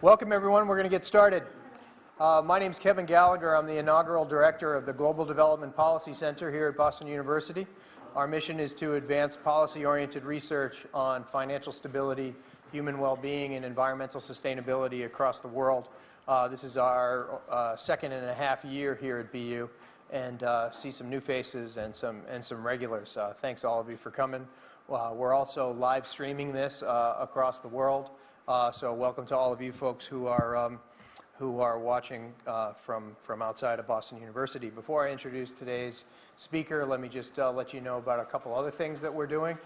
Welcome, everyone. We're going to get started. My name is Kevin Gallagher. I'm the inaugural director of the Global Development Policy Center here at Boston University. Our mission is to advance policy-oriented research on financial stability, human well-being, and environmental sustainability across the world. This is our second and a half year here at BU, and see some new faces and some regulars. Thanks all of you for coming. We're also live streaming this across the world. So welcome to all of you folks who are watching from outside of Boston University. Before I introduce today's speaker, let me just let you know about a couple other things that we're doing.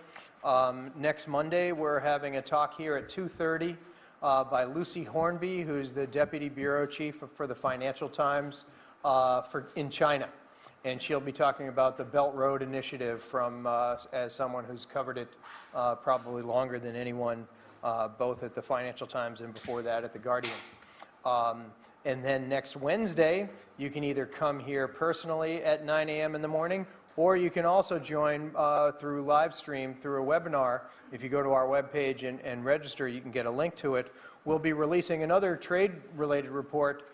Next Monday, we're having a talk here at 2:30 by Lucy Hornby, who's the Deputy Bureau Chief for the Financial Times in China. And she'll be talking about the Belt Road Initiative as someone who's covered it probably longer than anyone, both at the Financial Times and before that at The Guardian. And then next Wednesday, you can either come here personally at 9 a.m. in the morning, or you can also join through live stream through a webinar. If you go to our webpage and register, you can get a link to it. We'll be releasing another trade-related report.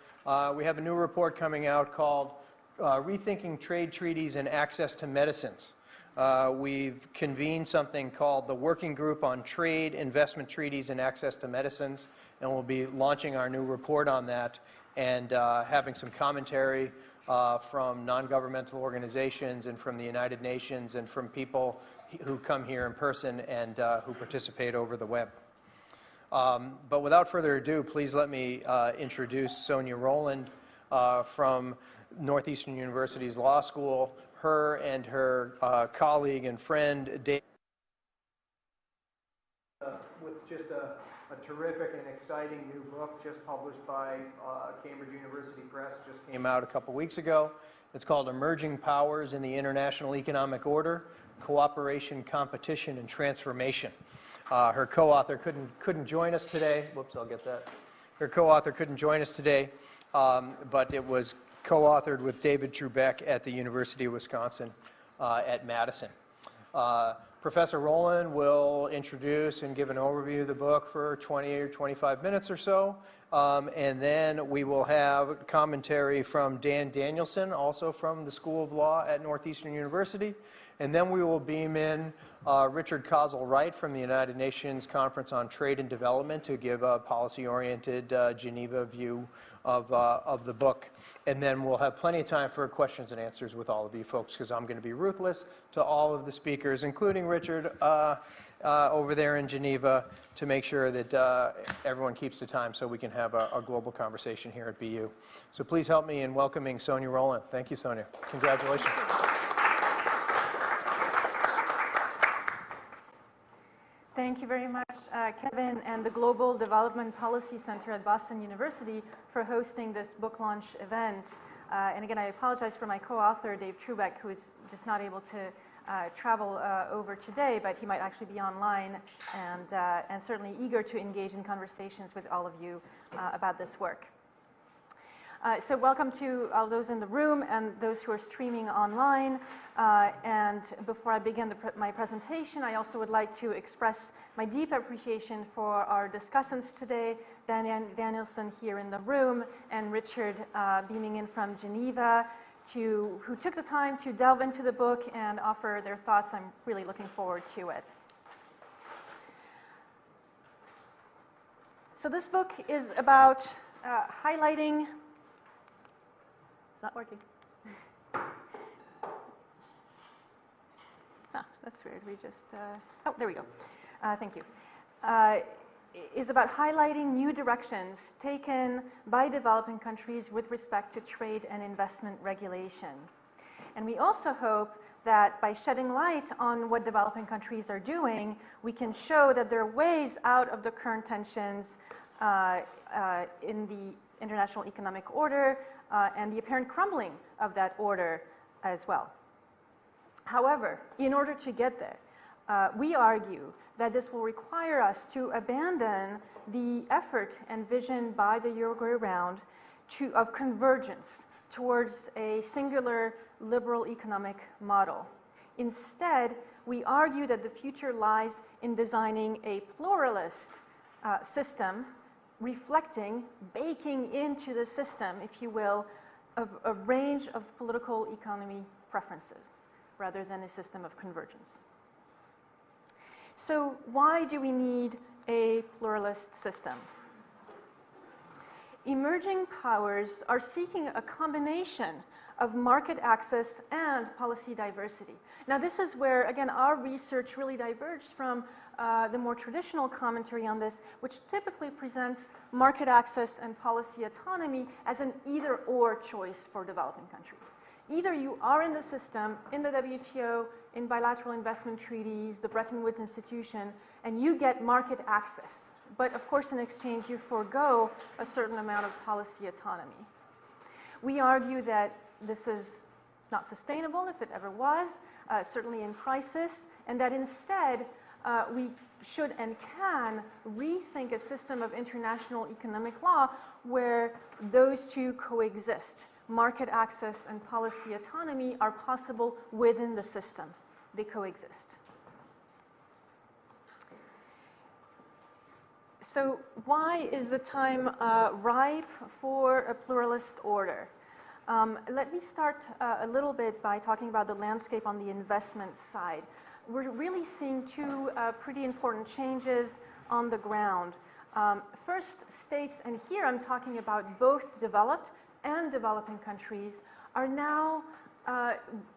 We have a new report coming out called Rethinking Trade Treaties and Access to Medicines. We've convened something called the Working Group on Trade, Investment Treaties, and Access to Medicines, and we'll be launching our new report on that and having some commentary from non-governmental organizations and from the United Nations and from people who come here in person and who participate over the web. But without further ado, please let me introduce Sonia Rolland from Northeastern University's Law School. Her and her colleague and friend, Dave, with just a terrific and exciting new book just published by Cambridge University Press, just came out a couple weeks ago. It's called Emerging Powers in the International Economic Order, Cooperation, Competition, and Transformation. Her co-author couldn't join us today. Whoops, I'll get that. Her co-author couldn't join us today, but it was co-authored with David Trubeck at the University of Wisconsin at Madison. Professor Rolland will introduce and give an overview of the book for 20 or 25 minutes or so, and then we will have commentary from Dan Danielson, also from the School of Law at Northeastern University, and then we will beam in Richard Kozel-Wright from the United Nations Conference on Trade and Development to give a policy-oriented Geneva view of the book. And then we'll have plenty of time for questions and answers with all of you folks, because I'm going to be ruthless to all of the speakers, including Richard over there in Geneva, to make sure that everyone keeps the time so we can have a global conversation here at BU. So please help me in welcoming Sonia Rolland. Thank you, Sonia. Congratulations. Thank you very much, Kevin, and the Global Development Policy Center at Boston University for hosting this book launch event. And again, I apologize for my co-author, Dave Trubeck, who is just not able to travel over today, but he might actually be online and certainly eager to engage in conversations with all of you about this work. So welcome to all those in the room and those who are streaming online. And before I begin my presentation, I also would like to express my deep appreciation for our discussants today, Dan Danielson here in the room and Richard beaming in from Geneva, who took the time to delve into the book and offer their thoughts. I'm really looking forward to it. So this book is about highlighting... It's not working. That's weird. We just... oh, there we go. Thank you. Is about highlighting new directions taken by developing countries with respect to trade and investment regulation. And we also hope that by shedding light on what developing countries are doing, we can show that there are ways out of the current tensions in the international economic order and the apparent crumbling of that order as well. However, in order to get there, we argue that this will require us to abandon the effort envisioned by the Uruguay round of convergence towards a singular liberal economic model. Instead, we argue that the future lies in designing a pluralist system reflecting, baking into the system, if you will, of a range of political economy preferences rather than a system of convergence. So why do we need a pluralist system? Emerging powers are seeking a combination of market access and policy diversity. Now this is where, again, our research really diverged from the more traditional commentary on this, which typically presents market access and policy autonomy as an either-or choice for developing countries. Either you are in the system, in the WTO, in bilateral investment treaties, the Bretton Woods Institution, and you get market access. But of course, in exchange, you forego a certain amount of policy autonomy. We argue that this is not sustainable, if it ever was, certainly in crisis, and that instead we should and can rethink a system of international economic law where those two coexist. Market access and policy autonomy are possible within the system. They coexist. So why is the time ripe for a pluralist order? Let me start a little bit by talking about the landscape on the investment side. We're really seeing two pretty important changes on the ground. First, states, and here I'm talking about both developed and developing countries, are now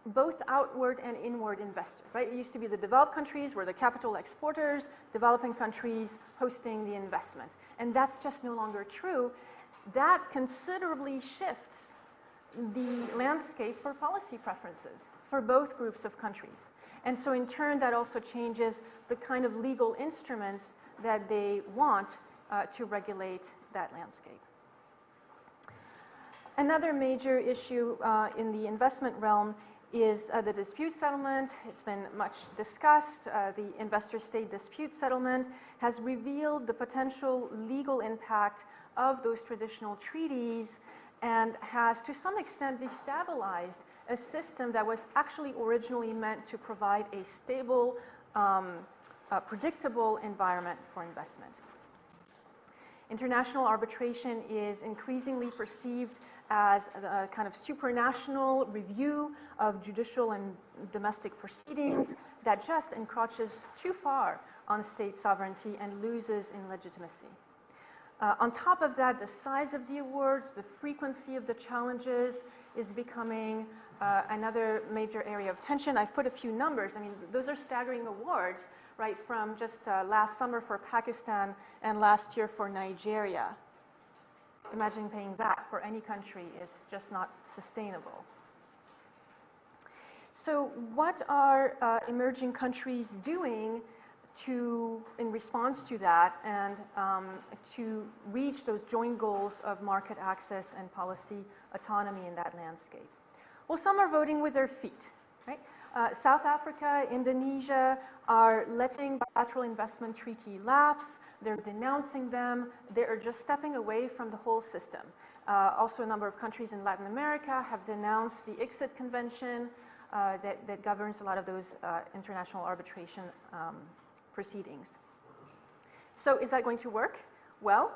both outward and inward investors, right? It used to be the developed countries were the capital exporters, developing countries hosting the investment. And that's just no longer true. That considerably shifts the landscape for policy preferences for both groups of countries. And so in turn, that also changes the kind of legal instruments that they want to regulate that landscape. Another major issue in the investment realm is the dispute settlement. It's been much discussed. The investor-state dispute settlement has revealed the potential legal impact of those traditional treaties and has, to some extent, destabilized a system that was actually originally meant to provide a stable, predictable environment for investment. International arbitration is increasingly perceived as a kind of supranational review of judicial and domestic proceedings that just encroaches too far on state sovereignty and loses in legitimacy. On top of that, the size of the awards, the frequency of the challenges is becoming another major area of tension. I've put a few numbers. I mean, those are staggering awards, right, from just last summer for Pakistan and last year for Nigeria. Imagine paying that for any country is just not sustainable. So what are emerging countries doing in response to that and to reach those joint goals of market access and policy autonomy in that landscape? Well, some are voting with their feet, right? South Africa, Indonesia are letting bilateral investment treaty lapse. They're denouncing them. They're just stepping away from the whole system. Also, a number of countries in Latin America have denounced the ICSID convention that governs a lot of those international arbitration proceedings. So is that going to work? Well,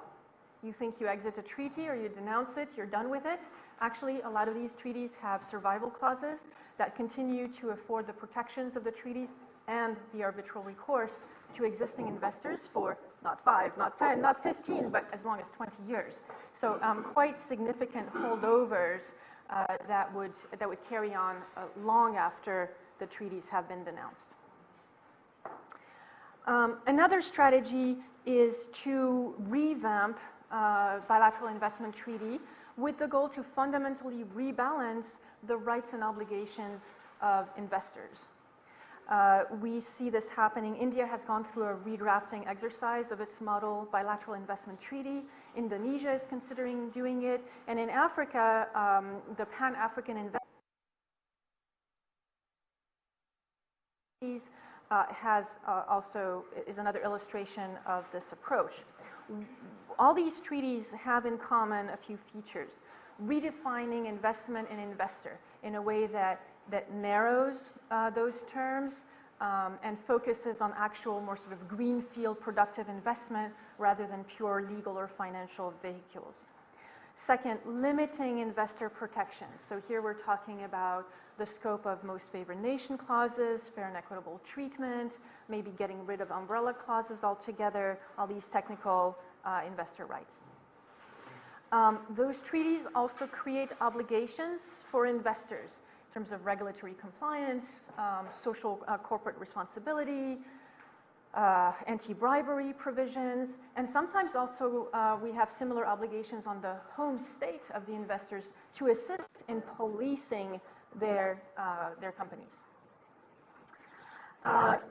you think you exit a treaty or you denounce it, you're done with it. Actually, a lot of these treaties have survival clauses that continue to afford the protections of the treaties and the arbitral recourse to existing investors for not 5, not 10, not 15, but as long as 20 years. So quite significant holdovers that would carry on long after the treaties have been denounced. Another strategy is to revamp bilateral investment treaty with the goal to fundamentally rebalance the rights and obligations of investors. We see this happening. India has gone through a redrafting exercise of its model bilateral investment treaty. Indonesia is considering doing it. And in Africa, the Pan-African investment is another illustration of this approach. All these treaties have in common a few features. Redefining investment and investor in a way that narrows those terms, and focuses on actual, more sort of greenfield productive investment rather than pure legal or financial vehicles. Second, limiting investor protections. So here we're talking about the scope of most favored nation clauses, fair and equitable treatment, maybe getting rid of umbrella clauses altogether, all these technical investor rights. Those treaties also create obligations for investors in terms of regulatory compliance, social corporate responsibility, anti-bribery provisions, and sometimes also we have similar obligations on the home state of the investors to assist in policing their companies.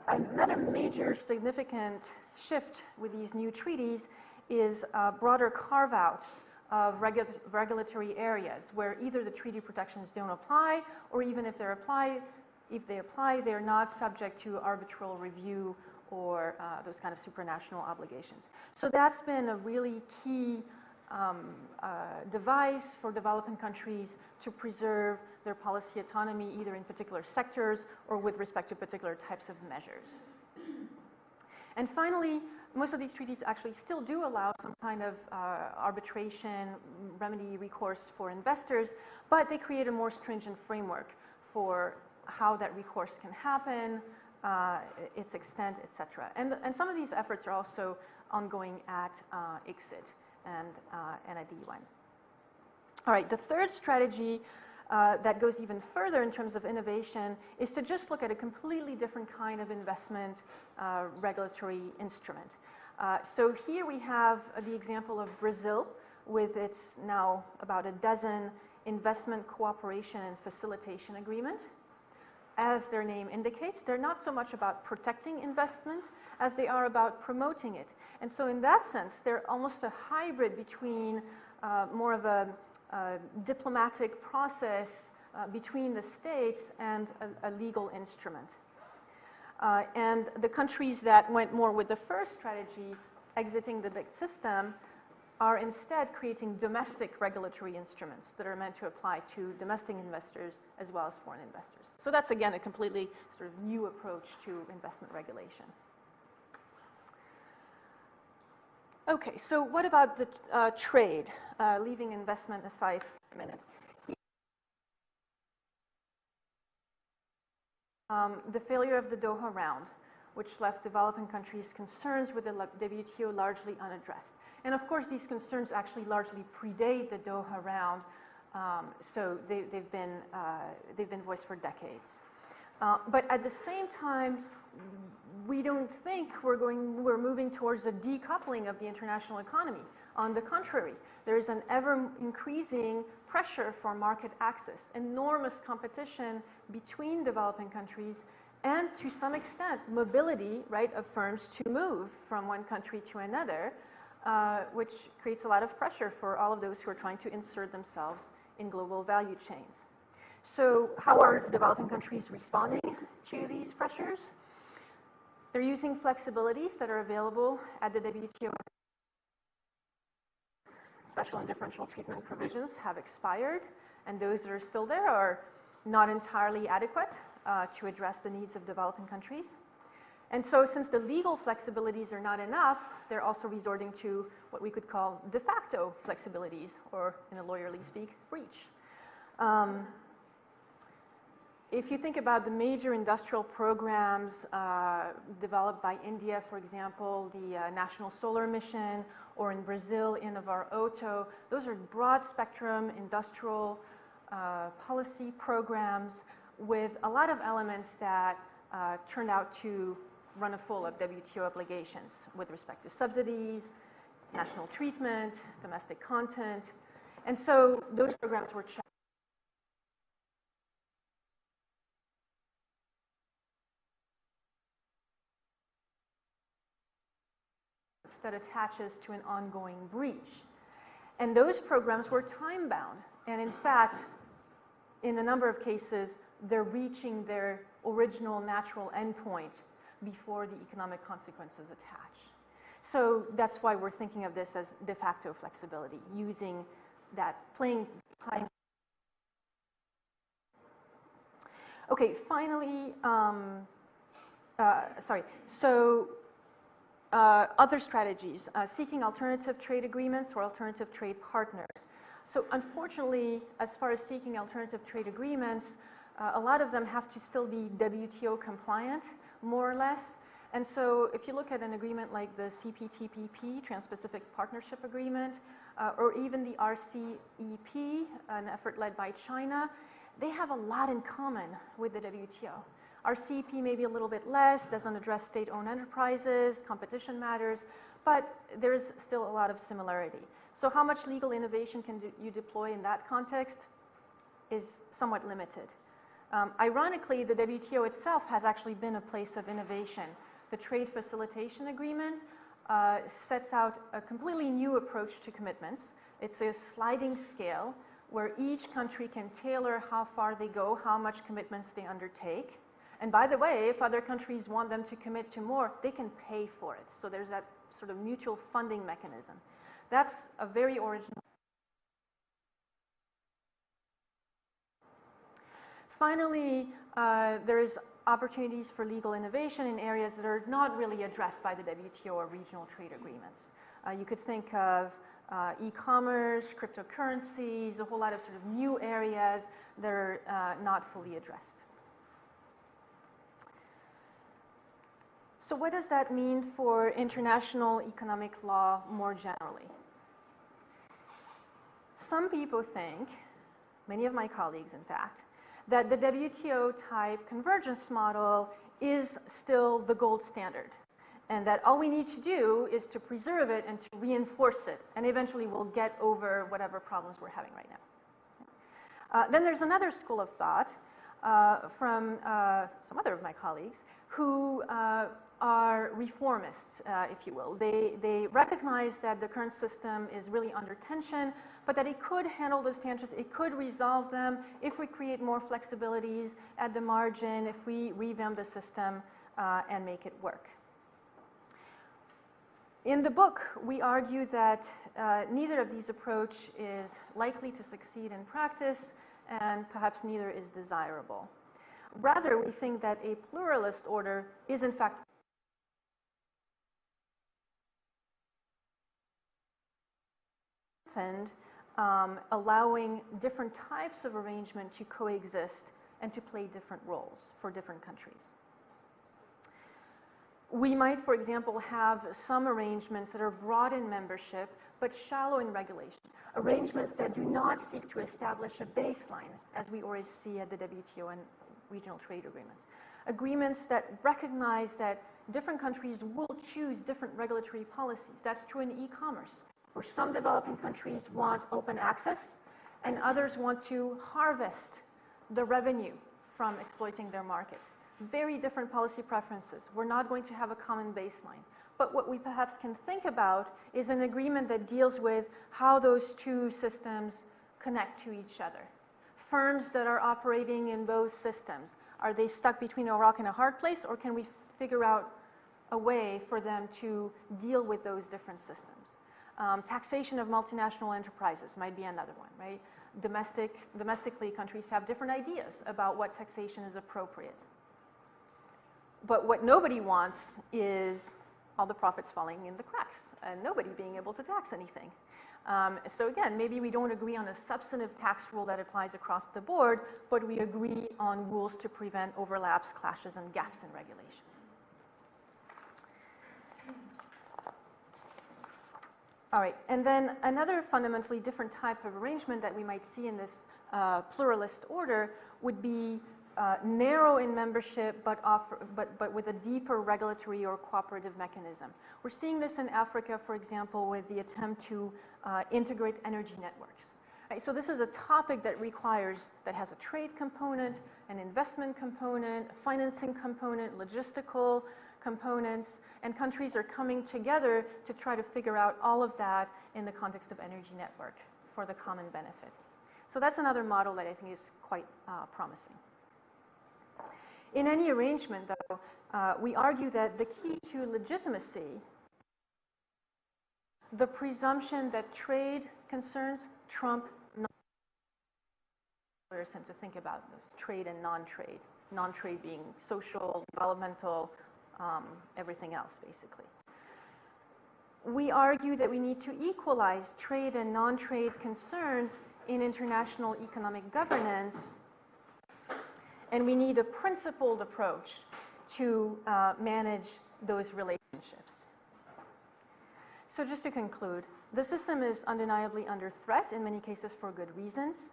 Another major significant shift with these new treaties is broader carve-outs of regulatory areas where either the treaty protections don't apply, or even if they apply, they're not subject to arbitral review or those kind of supranational obligations. So that's been a really key device for developing countries to preserve their policy autonomy, either in particular sectors or with respect to particular types of measures. And finally, most of these treaties actually still do allow some kind of arbitration, remedy, recourse for investors, but they create a more stringent framework for how that recourse can happen, its extent, etc. And some of these efforts are also ongoing at ICSID and at the UN. All right, the third strategy that goes even further in terms of innovation is to just look at a completely different kind of investment regulatory instrument. So here we have the example of Brazil with its now about a dozen investment cooperation and facilitation agreement. As their name indicates, they're not so much about protecting investment as they are about promoting it. And so in that sense, they're almost a hybrid between more of a diplomatic process between the states and a legal instrument. And the countries that went more with the first strategy, exiting the big system, are instead creating domestic regulatory instruments that are meant to apply to domestic investors as well as foreign investors. So that's, again, a completely sort of new approach to investment regulation. Okay, so what about the trade? Leaving investment aside for a minute. The failure of the Doha round, which left developing countries' concerns with the WTO largely unaddressed. And of course, these concerns actually largely predate the Doha round, so they've been voiced for decades. But at the same time, we don't think we're moving towards a decoupling of the international economy. On the contrary, there is an ever increasing pressure for market access, enormous competition between developing countries, and to some extent, mobility, right, of firms to move from one country to another, which creates a lot of pressure for all of those who are trying to insert themselves in global value chains. So how are developing countries responding to these pressures? They're using flexibilities that are available at the WTO. Special and differential treatment provisions have expired, and those that are still there are not entirely adequate to address the needs of developing countries. And so since the legal flexibilities are not enough, they're also resorting to what we could call de facto flexibilities, or in a lawyerly speak, breach. If you think about the major industrial programs developed by India, for example, the National Solar Mission, or in Brazil, Inovar Auto, those are broad spectrum industrial policy programs with a lot of elements that turned out to run afull of WTO obligations with respect to subsidies, national treatment, domestic content. And so those programs were checked. That attaches to an ongoing breach. And those programs were time-bound. And in fact, in a number of cases, they're reaching their original natural endpoint before the economic consequences attach. So that's why we're thinking of this as de facto flexibility, using that playing time. Okay, finally, other strategies, seeking alternative trade agreements or alternative trade partners. So unfortunately, as far as seeking alternative trade agreements, a lot of them have to still be WTO compliant, more or less. And so if you look at an agreement like the CPTPP, Trans-Pacific Partnership Agreement, or even the RCEP, an effort led by China, they have a lot in common with the WTO. RCEP may be a little bit less, doesn't address state-owned enterprises, competition matters, but there's still a lot of similarity. So how much legal innovation can you deploy in that context is somewhat limited. Ironically, the WTO itself has actually been a place of innovation. The Trade Facilitation Agreement sets out a completely new approach to commitments. It's a sliding scale where each country can tailor how far they go, how much commitments they undertake. And by the way, if other countries want them to commit to more, they can pay for it. So there's that sort of mutual funding mechanism. That's a very original. Finally, there's opportunities for legal innovation in areas that are not really addressed by the WTO or regional trade agreements. You could think of e-commerce, cryptocurrencies, a whole lot of sort of new areas that are not fully addressed. So what does that mean for international economic law more generally? Some people think, many of my colleagues in fact, that the WTO-type convergence model is still the gold standard, and that all we need to do is to preserve it and to reinforce it, and eventually we'll get over whatever problems we're having right now. Then there's another school of thought from some other of my colleagues who are reformists, if you will. They recognize that the current system is really under tension, but that it could handle those tensions, it could resolve them if we create more flexibilities at the margin, if we revamp the system and make it work. In the book, we argue that neither of these approaches is likely to succeed in practice, and perhaps neither is desirable. Rather, we think that a pluralist order is in fact allowing different types of arrangement to coexist and to play different roles for different countries. We might, for example, have some arrangements that are broad in membership but shallow in regulation. Arrangements that do not seek to establish a baseline, as we always see at the WTO and regional trade agreements. Agreements that recognize that different countries will choose different regulatory policies. That's true in e-commerce, where some developing countries want open access and others want to harvest the revenue from exploiting their market. Very different policy preferences. We're not going to have a common baseline. But what we perhaps can think about is an agreement that deals with how those two systems connect to each other. Firms that are operating in both systems, are they stuck between a rock and a hard place, or can we figure out a way for them to deal with those different systems? Taxation of multinational enterprises might be another one, right? Domestically, countries have different ideas about what taxation is appropriate. But what nobody wants is all the profits falling in the cracks and nobody being able to tax anything. So again, maybe we don't agree on a substantive tax rule that applies across the board, but we agree on rules to prevent overlaps, clashes, and gaps in regulation. All right, and then another fundamentally different type of arrangement that we might see in this pluralist order would be narrow in membership, but with a deeper regulatory or cooperative mechanism. We're seeing this in Africa, for example, with the attempt to integrate energy networks. Right, so this is a topic that has a trade component, an investment component, a financing component, logistical components, and countries are coming together to try to figure out all of that in the context of energy network for the common benefit. So that's another model that I think is quite promising. In any arrangement, though, we argue that the key to legitimacy, the presumption that trade concerns trump non-trade, tend to think about trade and non-trade. non-trade being social, developmental, everything else, basically. We argue that we need to equalize trade and non-trade concerns in international economic governance, and we need a principled approach to manage those relationships. So just to conclude, the system is undeniably under threat, in many cases for good reasons.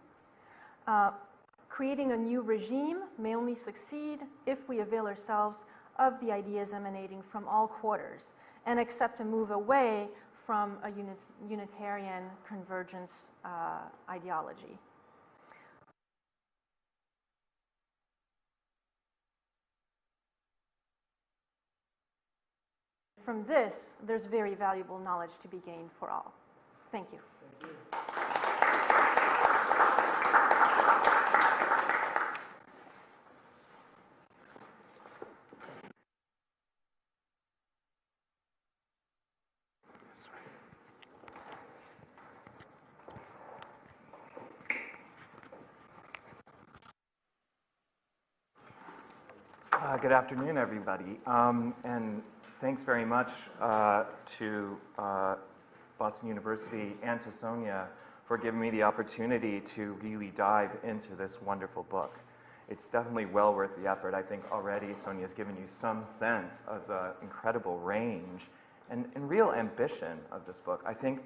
Creating a new regime may only succeed if we avail ourselves of the ideas emanating from all quarters and accept a move away from a unitarian convergence ideology. From this, there's very valuable knowledge to be gained for all. Thank you. Thank you. Good afternoon, everybody, and thanks very much to Boston University and to Sonia for giving me the opportunity to really dive into this wonderful book. It's definitely well worth the effort. I think already Sonia's given you some sense of the incredible range and real ambition of this book. I think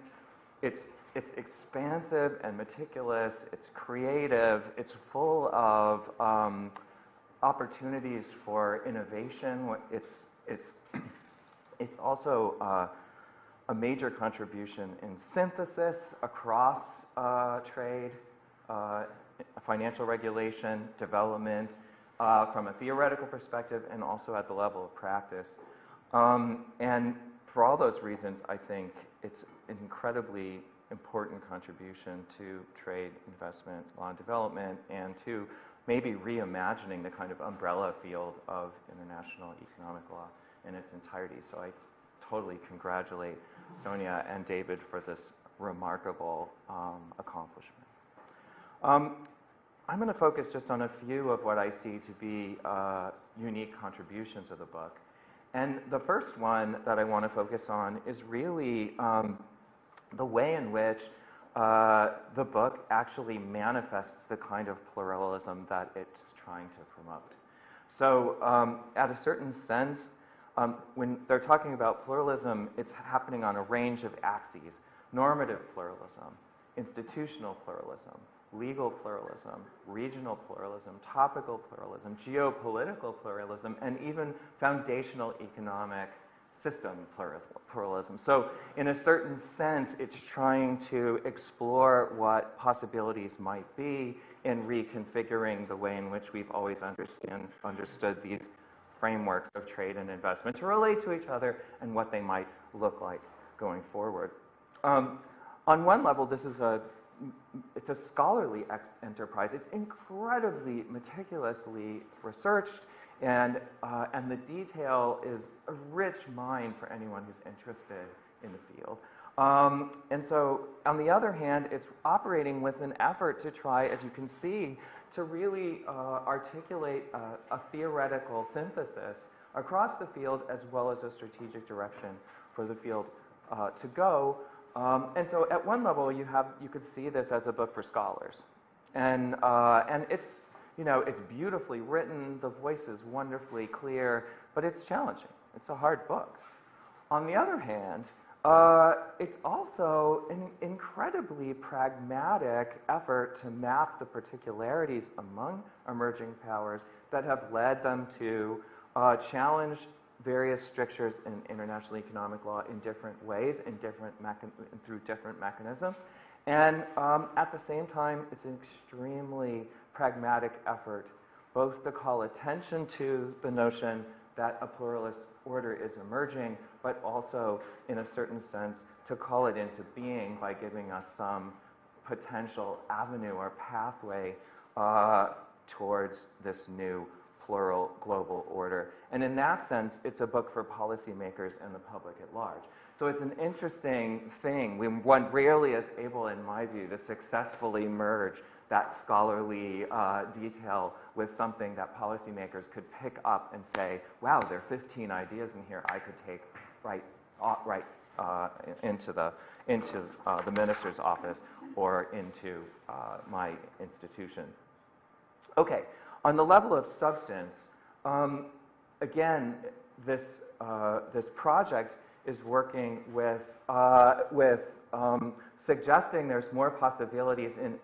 it's expansive and meticulous, it's creative, it's full of opportunities for innovation. It's also a major contribution in synthesis across trade, financial regulation, development, from a theoretical perspective and also at the level of practice. And for all those reasons, I think it's an incredibly important contribution to trade, investment, law and development, and to maybe reimagining the kind of umbrella field of international economic law in its entirety. So I totally congratulate Sonia and David for this remarkable accomplishment. I'm going to focus just on a few of what I see to be unique contributions of the book. And the first one that I want to focus on is really the way in which the book actually manifests the kind of pluralism that it's trying to promote. So at a certain sense, when they're talking about pluralism, it's happening on a range of axes: normative pluralism, institutional pluralism, legal pluralism, regional pluralism, topical pluralism, geopolitical pluralism, and even foundational economic system pluralism. So in a certain sense, it's trying to explore what possibilities might be in reconfiguring the way in which we've always understood these frameworks of trade and investment to relate to each other and what they might look like going forward. On one level, it's a scholarly enterprise. It's incredibly meticulously researched, and the detail is a rich mine for anyone who's interested in the field. And so, on the other hand, it's operating with an effort to try, as you can see, to really articulate a theoretical synthesis across the field, as well as a strategic direction for the field to go. And so, at one level, you could see this as a book for scholars, and it's it's beautifully written. The voice is wonderfully clear, but it's challenging. It's a hard book. On the other hand, it's also an incredibly pragmatic effort to map the particularities among emerging powers that have led them to challenge various strictures in international economic law in different ways, through different mechanisms. And at the same time, it's an extremely pragmatic effort both to call attention to the notion that a pluralist order is emerging, but also, in a certain sense, to call it into being by giving us some potential avenue or pathway towards this new plural global order. And in that sense, it's a book for policymakers and the public at large. So it's an interesting thing. One rarely is able, in my view, to successfully merge that scholarly detail with something that policymakers could pick up and say, wow, there are 15 ideas in here I could take right into the minister's office or into my institution. Okay, on the level of substance, again, this project is working with suggesting there's more possibilities in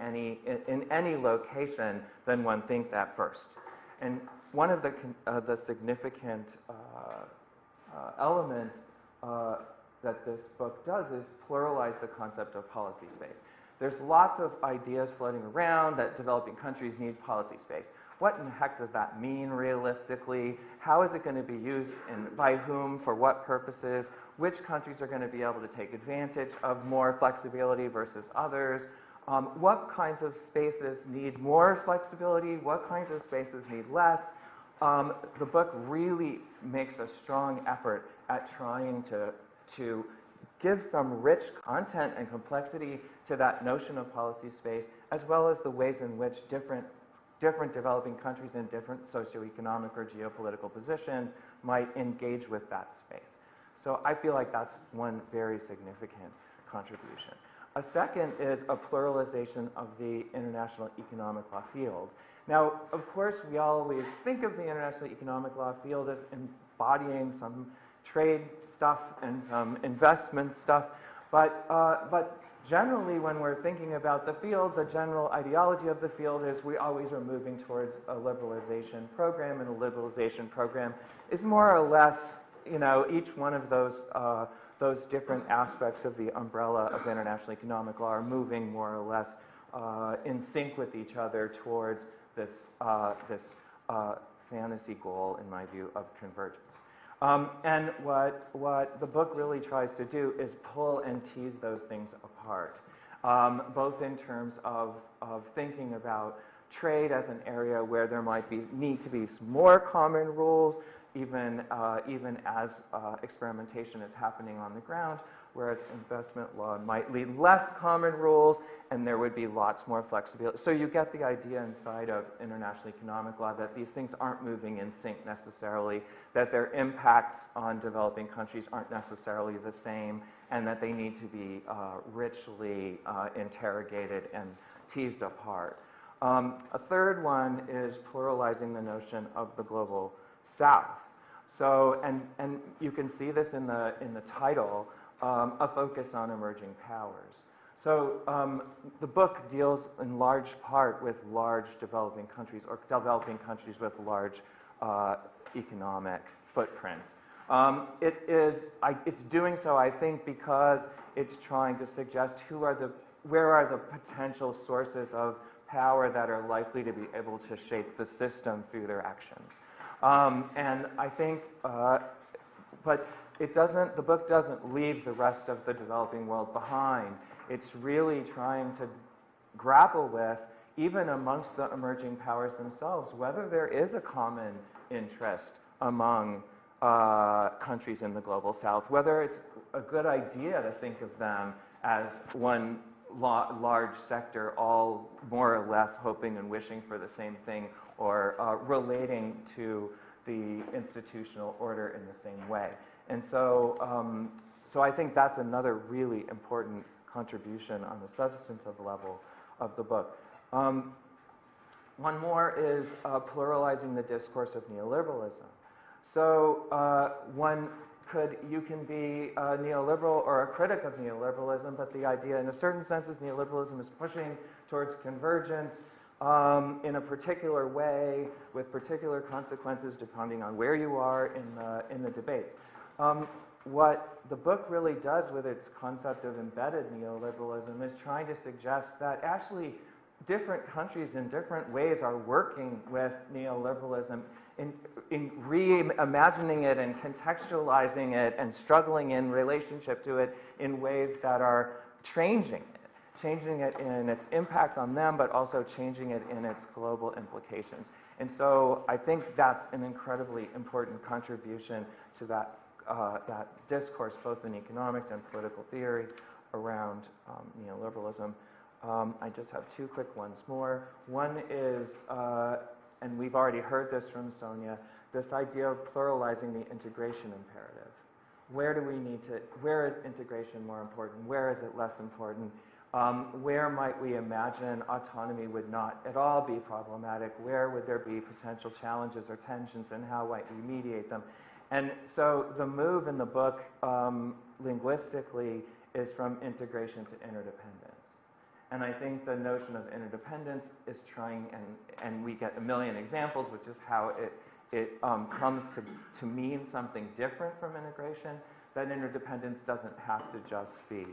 any location than one thinks at first. And one of the significant elements that this book does is pluralize the concept of policy space. There's lots of ideas floating around that developing countries need policy space. What in the heck does that mean realistically? How is it going to be used and by whom, for what purposes? Which countries are going to be able to take advantage of more flexibility versus others? What kinds of spaces need more flexibility? What kinds of spaces need less? The book really makes a strong effort at trying to give some rich content and complexity to that notion of policy space, as well as the ways in which different developing countries in different socioeconomic or geopolitical positions might engage with that space. So I feel like that's one very significant contribution. A second is a pluralization of the international economic law field. Now, of course, we always think of the international economic law field as embodying some trade stuff and some investment stuff, but generally, when we're thinking about the field, the general ideology of the field is we always are moving towards a liberalization program, and a liberalization program is more or less, you know, each one of those different aspects of the umbrella of international economic law are moving more or less in sync with each other towards this fantasy goal, in my view, of convergence. And what the book really tries to do is pull and tease those things apart, both in terms of thinking about trade as an area where there might need to be more common rules, even as experimentation is happening on the ground, whereas investment law might lead less common rules, and there would be lots more flexibility. So you get the idea inside of international economic law that these things aren't moving in sync necessarily, that their impacts on developing countries aren't necessarily the same, and that they need to be richly interrogated and teased apart. A third one is pluralizing the notion of the global South. So, and you can see this in the title, a focus on emerging powers. So the book deals in large part with large developing countries, or developing countries with large economic footprints. It's doing so, I think, because it's trying to suggest where are the potential sources of power that are likely to be able to shape the system through their actions. And I think, but the book doesn't leave the rest of the developing world behind. It's really trying to grapple with, even amongst the emerging powers themselves, whether there is a common interest among countries in the global South, whether it's a good idea to think of them as one large sector, all more or less hoping and wishing for the same thing, or relating to the institutional order in the same way. And so, so I think that's another really important contribution on the substantive level of the book. One more is pluralizing the discourse of neoliberalism. So you can be a neoliberal or a critic of neoliberalism, but the idea in a certain sense is neoliberalism is pushing towards convergence in a particular way with particular consequences depending on where you are in the debates. What the book really does with its concept of embedded neoliberalism is trying to suggest that actually different countries in different ways are working with neoliberalism in reimagining it and contextualizing it and struggling in relationship to it in ways that are changing it in its impact on them, but also changing it in its global implications. And so I think that's an incredibly important contribution to that discourse, both in economics and political theory, around neoliberalism. I just have two quick ones more. One is, and we've already heard this from Sonia, this idea of pluralizing the integration imperative. Where is integration more important? Where is it less important? Where might we imagine autonomy would not at all be problematic? Where would there be potential challenges or tensions, and how might we mediate them? And so the move in the book, linguistically, is from integration to interdependence. And I think the notion of interdependence is trying, and we get a million examples, which is how it comes to mean something different from integration, that interdependence doesn't have to just be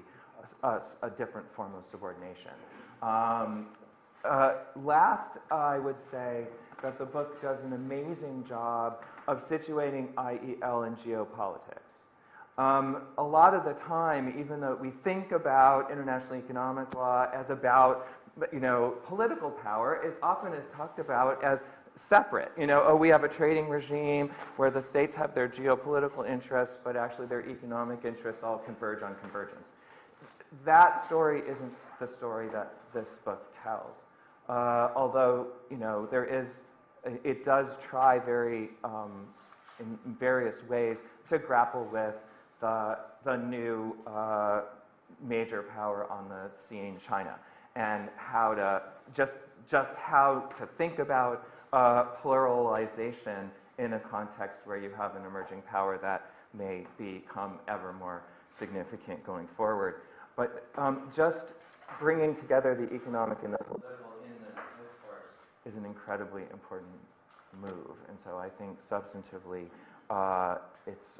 a different form of subordination. Last, I would say that the book does an amazing job of situating IEL in geopolitics. A lot of the time, even though we think about international economic law as about, political power, it often is talked about as separate. We have a trading regime where the states have their geopolitical interests, but actually their economic interests all converge on convergence. That story isn't the story that this book tells. Although, it does try in various ways to grapple with the new major power on the scene, China, and how to how to think about pluralization in a context where you have an emerging power that may become ever more significant going forward. But just bringing together the economic and the political in this discourse is an incredibly important move. And so I think substantively it's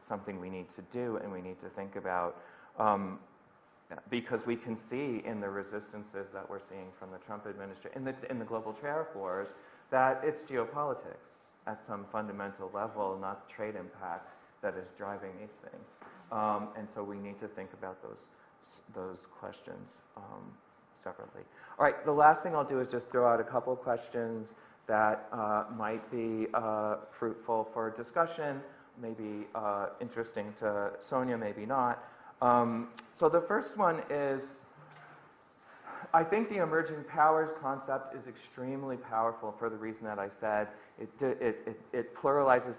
something we need to do and we need to think about, because we can see in the resistances that we're seeing from the Trump administration, in the global tariff wars, that it's geopolitics at some fundamental level, not trade impact, that is driving these things. And so we need to think about those questions separately. All right, the last thing I'll do is just throw out a couple of questions that might be fruitful for discussion, maybe interesting to Sonia, maybe not. So the first one is, I think the emerging powers concept is extremely powerful for the reason that I said. It pluralizes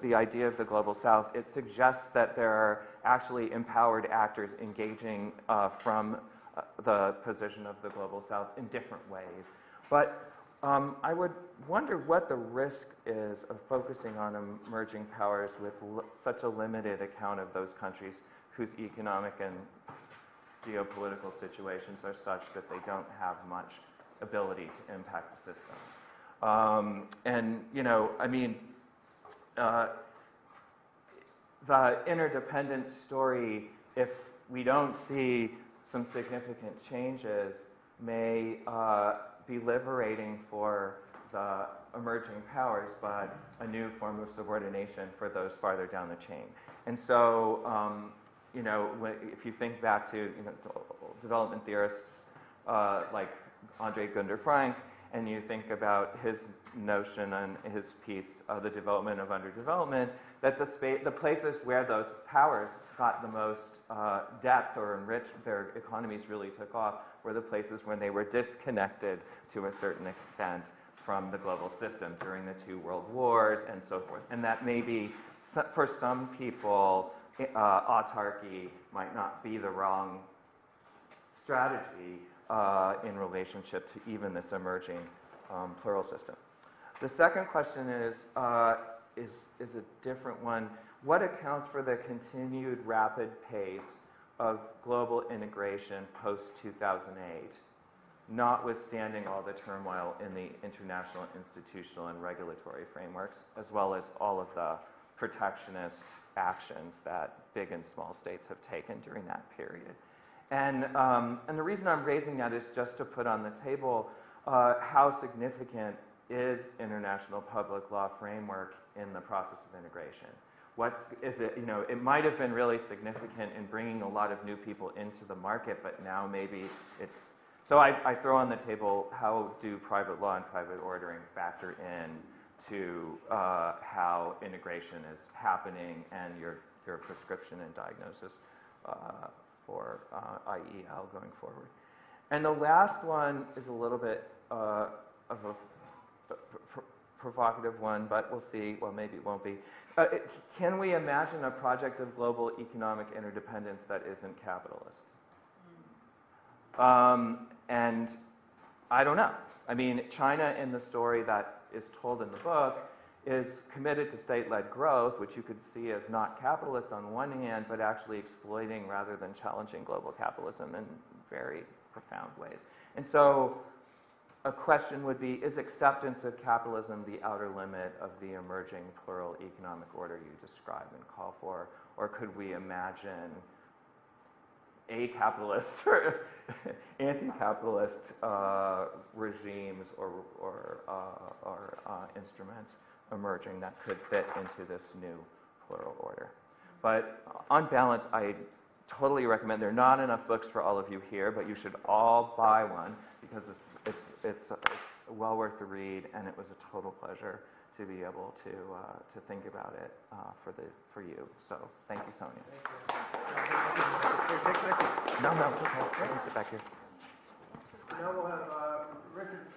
the idea of the global south. It suggests that there are actually empowered actors engaging from the position of the global south in different ways. But I would wonder what the risk is of focusing on emerging powers with such a limited account of those countries whose economic and geopolitical situations are such that they don't have much ability to impact the system. The interdependent story, if we don't see some significant changes, may be liberating for the emerging powers, but a new form of subordination for those farther down the chain. And so, if you think back to development theorists like Andre Gunder Frank, and you think about his notion and his piece, The Development of Underdevelopment, that the places where those powers got the most depth or enriched, their economies really took off, were the places when they were disconnected to a certain extent from the global system during the 2 world wars and so forth. And that maybe, for some people, autarky might not be the wrong strategy in relationship to even this emerging plural system. The second question is a different one. What accounts for the continued rapid pace of global integration post-2008, notwithstanding all the turmoil in the international, institutional, and regulatory frameworks, as well as all of the protectionist actions that big and small states have taken during that period? And the reason I'm raising that is just to put on the table how significant is international public law framework in the process of integration. It might have been really significant in bringing a lot of new people into the market, but now maybe it's, so I throw on the table, how do private law and private ordering factor in to how integration is happening and your prescription and diagnosis for IEL going forward. And the last one is a little bit of a provocative one, but we'll see. Well, maybe it won't be. Can we imagine a project of global economic interdependence that isn't capitalist? And I don't know. I mean, China in the story that is told in the book is committed to state-led growth, which you could see as not capitalist on one hand, but actually exploiting rather than challenging global capitalism in very profound ways. And so a question would be, is acceptance of capitalism the outer limit of the emerging plural economic order you describe and call for? Or could we imagine a-capitalist or anti-capitalist regimes or instruments emerging that could fit into this new plural order? But on balance, I totally recommend. There are not enough books for all of you here, but you should all buy one because it's well worth the read, and it was a total pleasure to be able to think about it for you. So thank you, Sonia. No, it's okay. You can sit back here. Now we'll have Richard.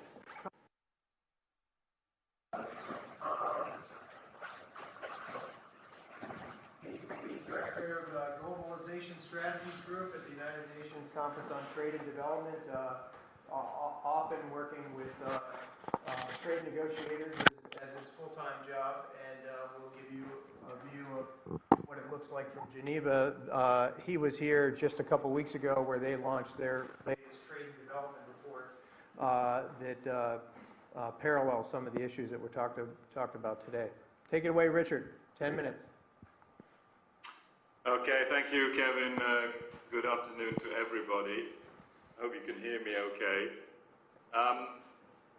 Director of the Globalization Strategies Group at the United Nations Conference on Trade and Development, often working with trade negotiators as his full-time job, and we'll give you a view of what it looks like from Geneva. He was here just a couple weeks ago where they launched their latest trade and development report that parallels some of the issues that we're talked about today. Take it away, Richard. 10 minutes. Okay, thank you, Kevin. Good afternoon to everybody. I hope you can hear me okay.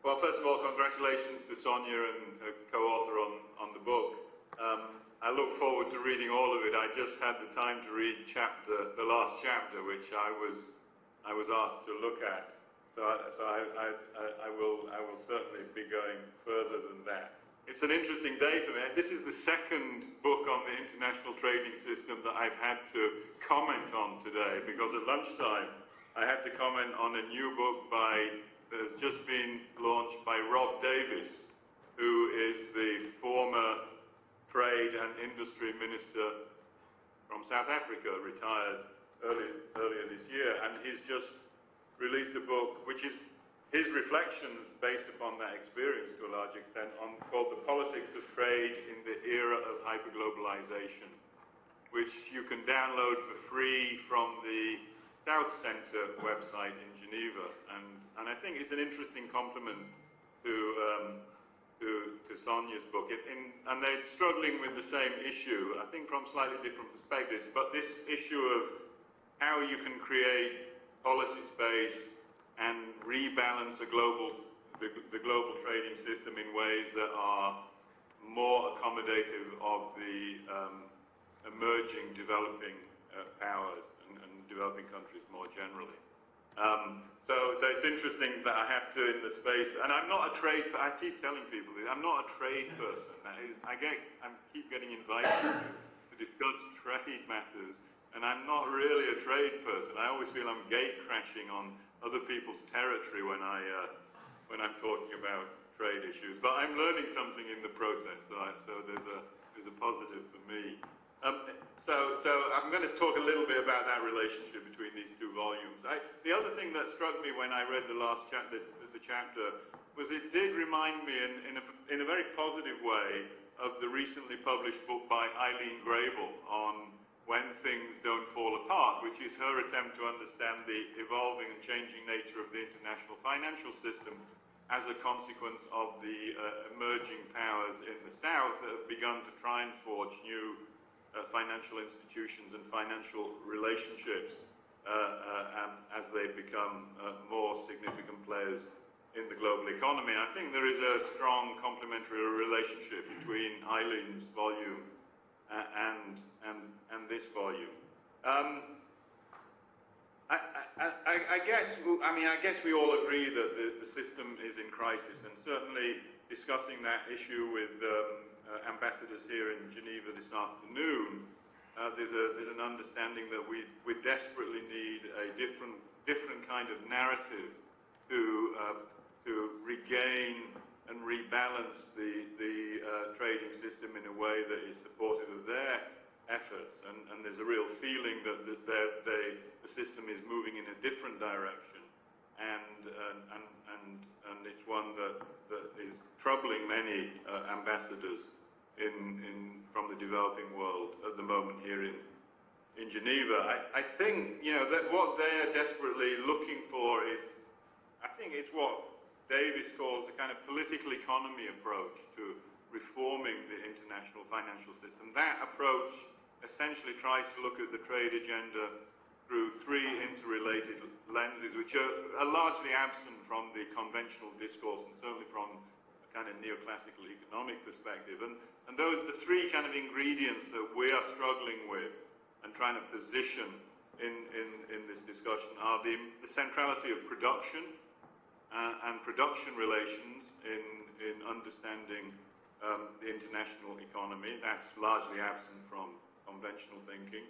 Well, first of all, congratulations to Sonia and her co-author on the book. I look forward to reading all of it. I just had the time to read the last chapter, which I was asked to look at. So I will certainly be going further than that. It's an interesting day for me. This is the second book on the international trading system that I've had to comment on today, because at lunchtime I had to comment on a new book that has just been launched by Rob Davis, who is the former Trade and Industry Minister from South Africa, retired earlier this year, and he's just released a book which is his reflections based upon that experience to a large extent called The Politics of Trade in the Era of Hyperglobalization, which you can download for free from the South Center website in Geneva. And I think it's an interesting complement to Sonia's book. And they're struggling with the same issue, I think from slightly different perspectives, but this issue of how you can create policy space and rebalance the global trading system in ways that are more accommodative of the emerging developing powers and developing countries more generally. So it's interesting that I have to, in the space, and I'm not a trade, I keep telling people this, I'm not a trade person. That is, I keep getting invited to discuss trade matters, and I'm not really a trade person. I always feel I'm gate crashing on other people's territory when I'm talking about trade issues. But I'm learning something in the process, so there's a positive for me. So I'm going to talk a little bit about that relationship between these two volumes. The other thing that struck me when I read the last chapter was it did remind me in a very positive way of the recently published book by Eileen Grable on When Things Don't Fall Apart, which is her attempt to understand the evolving and changing nature of the international financial system as a consequence of the emerging powers in the South that have begun to try and forge new financial institutions and financial relationships as they become more significant players in the global economy. I think there is a strong complementary relationship between Eileen's volume and this volume. I guess we all agree that the system is in crisis, and certainly discussing that issue with ambassadors here in Geneva this afternoon, there's an understanding that we desperately need a different kind of narrative to regain and rebalance the trading system in a way that is supportive of their efforts. And there's a real feeling that the system is moving in a different direction, and it's one that is troubling many ambassadors from the developing world at the moment here in Geneva. I think, you know, that what they're desperately looking for is, I think it's what Davis calls a kind of political economy approach to reforming the international financial system. That approach essentially tries to look at the trade agenda through three interrelated lenses, which are largely absent from the conventional discourse, and certainly from a kind of neoclassical economic perspective. And those the three kind of ingredients that we are struggling with and trying to position in this discussion are the centrality of production and production relations in understanding the international economy. That's largely absent from conventional thinking.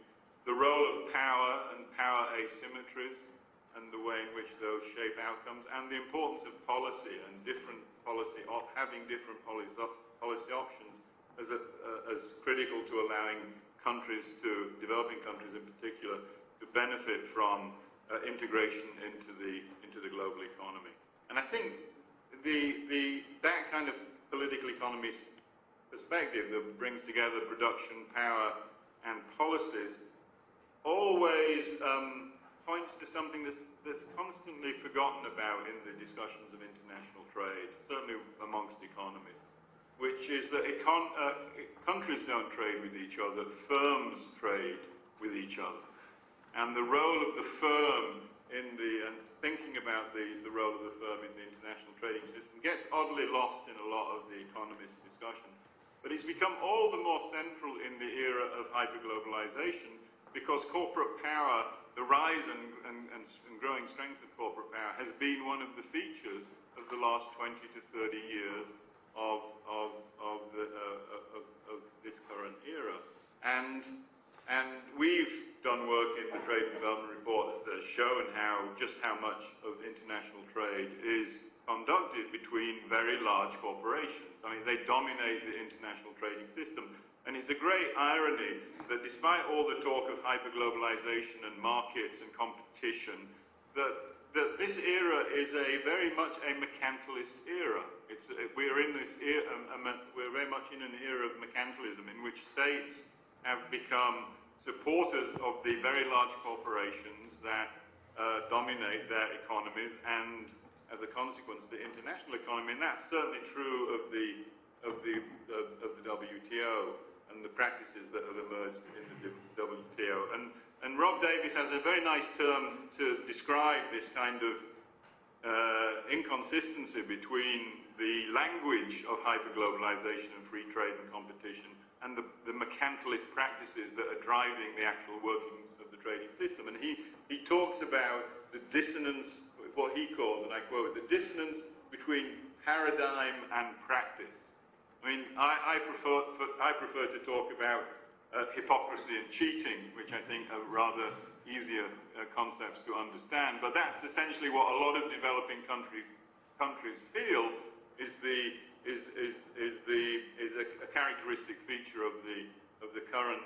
The role of power and power asymmetries and the way in which those shape outcomes, and the importance of policy and having different policy options as critical to allowing developing countries in particular, to benefit from integration into the global economy. And I think that kind of political economy perspective that brings together production, power, and policies always points to something that's constantly forgotten about in the discussions of international trade, certainly amongst economies, which is that countries don't trade with each other, firms trade with each other. And the role of the firm and thinking about the role of the firm in the international trading system gets oddly lost in a lot of the economists' discussion. But it's become all the more central in the era of hyperglobalization, because corporate power, the rise and growing strength of corporate power, has been one of the features of the last 20 to 30 years of this current era. And we've done work in the Trade and Development Report that has shown just how much of international trade is conducted between very large corporations. I mean, they dominate the international trading system. And it's a great irony that despite all the talk of hyperglobalization and markets and competition, that this era is very much a mercantilist era. We're very much in an era of mercantilism in which states have become supporters of the very large corporations that dominate their economies, and as a consequence, the international economy. And that's certainly true of the WTO and the practices that have emerged in the WTO. And Rob Davis has a very nice term to describe this kind of inconsistency between the language of hyperglobalization and free trade and competition and the mercantilist practices that are driving the actual workings of the trading system. And he talks about the dissonance, what he calls, and I quote, the dissonance between paradigm and practice. I mean, I prefer to talk about hypocrisy and cheating, which I think are rather easier concepts to understand. But that's essentially what a lot of developing countries feel is a characteristic feature of the current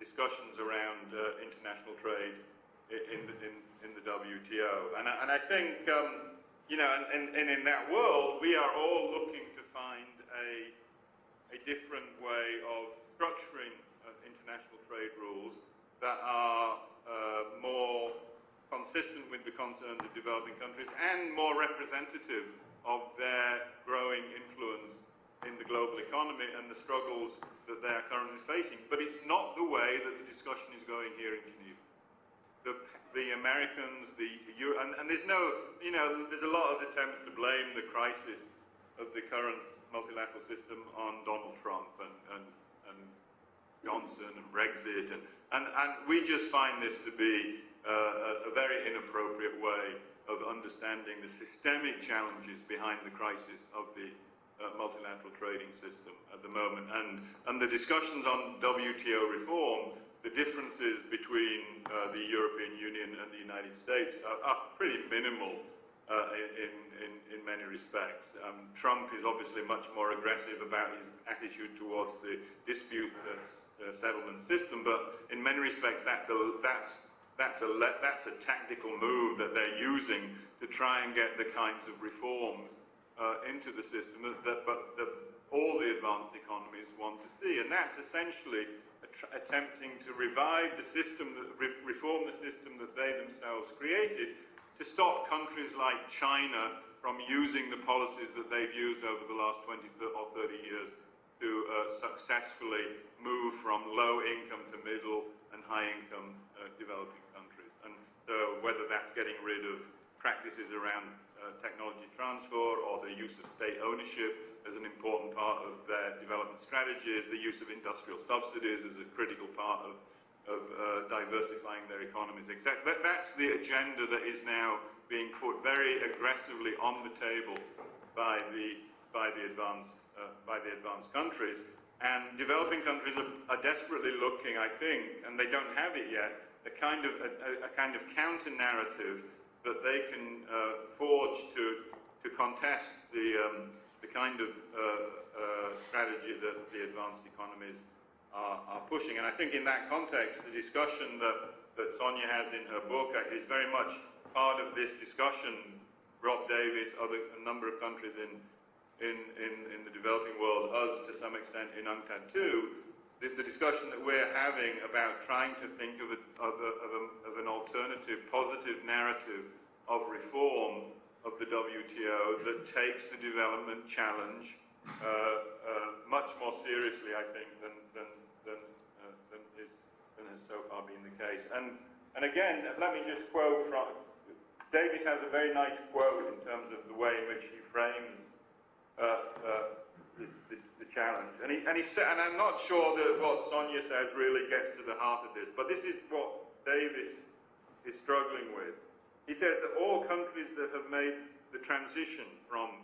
discussions around international trade in the WTO. And I think you know, and in that world, we are all looking to find a different way of structuring international trade rules that are more consistent with the concerns of developing countries and more representative of their growing influence in the global economy and the struggles that they are currently facing. But it's not the way that the discussion is going here in Geneva. The Americans, and there's no, you know, there's a lot of attempts to blame the crisis of the current multilateral system on Donald Trump and Johnson and Brexit, and we just find this to be a very inappropriate way of understanding the systemic challenges behind the crisis of the multilateral trading system at the moment. And the discussions on WTO reform, the differences between the European Union and the United States are pretty minimal in many respects. Trump is obviously much more aggressive about his attitude towards the dispute settlement system, but in many respects that's a tactical move that they're using to try and get the kinds of reforms into the system that all the advanced economies want to see, and that's essentially attempting to revive the system, reform the system that they themselves created, to stop countries like China from using the policies that they've used over the last 20 or 30 years to successfully move from low income to middle and high income developing countries. And so whether that's getting rid of practices around technology transfer or the use of state ownership as an important part of their development strategies, the use of industrial subsidies as a critical part of diversifying their economies, etc. That's the agenda that is now being put very aggressively on the table by the advanced countries, and developing countries are desperately looking, I think, and they don't have it yet, a kind of counter narrative that they can forge to contest the kind of strategy that the advanced economies are pushing. And I think in that context, the discussion that Sonia has in her book is very much part of this discussion. Rob Davis, a number of countries in the developing world, us to some extent in UNCTAD too, the discussion that we're having about trying to think of an alternative, positive narrative of reform of the WTO that takes the development challenge much more seriously, I think, than has so far been the case. And again, let me just quote from Davis has a very nice quote in terms of the way in which he frames the challenge. And I'm not sure that what Sonia says really gets to the heart of this, but this is what Davis is struggling with. He says that all countries that have made the transition from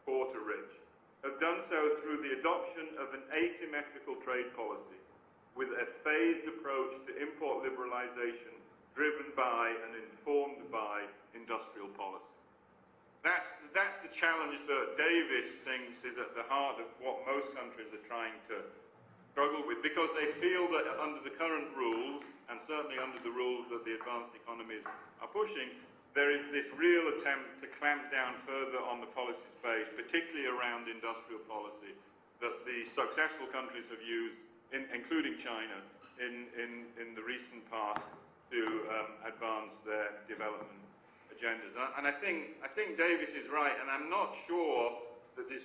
poor to rich have done so through the adoption of an asymmetrical trade policy with a phased approach to import liberalization driven by and informed by industrial policy. That's the challenge that Davis thinks is at the heart of what most countries are trying to struggle with, because they feel that under the current rules, and certainly under the rules that the advanced economies are pushing, there is this real attempt to clamp down further on the policy space, particularly around industrial policy, that the successful countries have used, including China, in the recent past to advance their development agendas. And I think Davis is right, and I'm not sure that the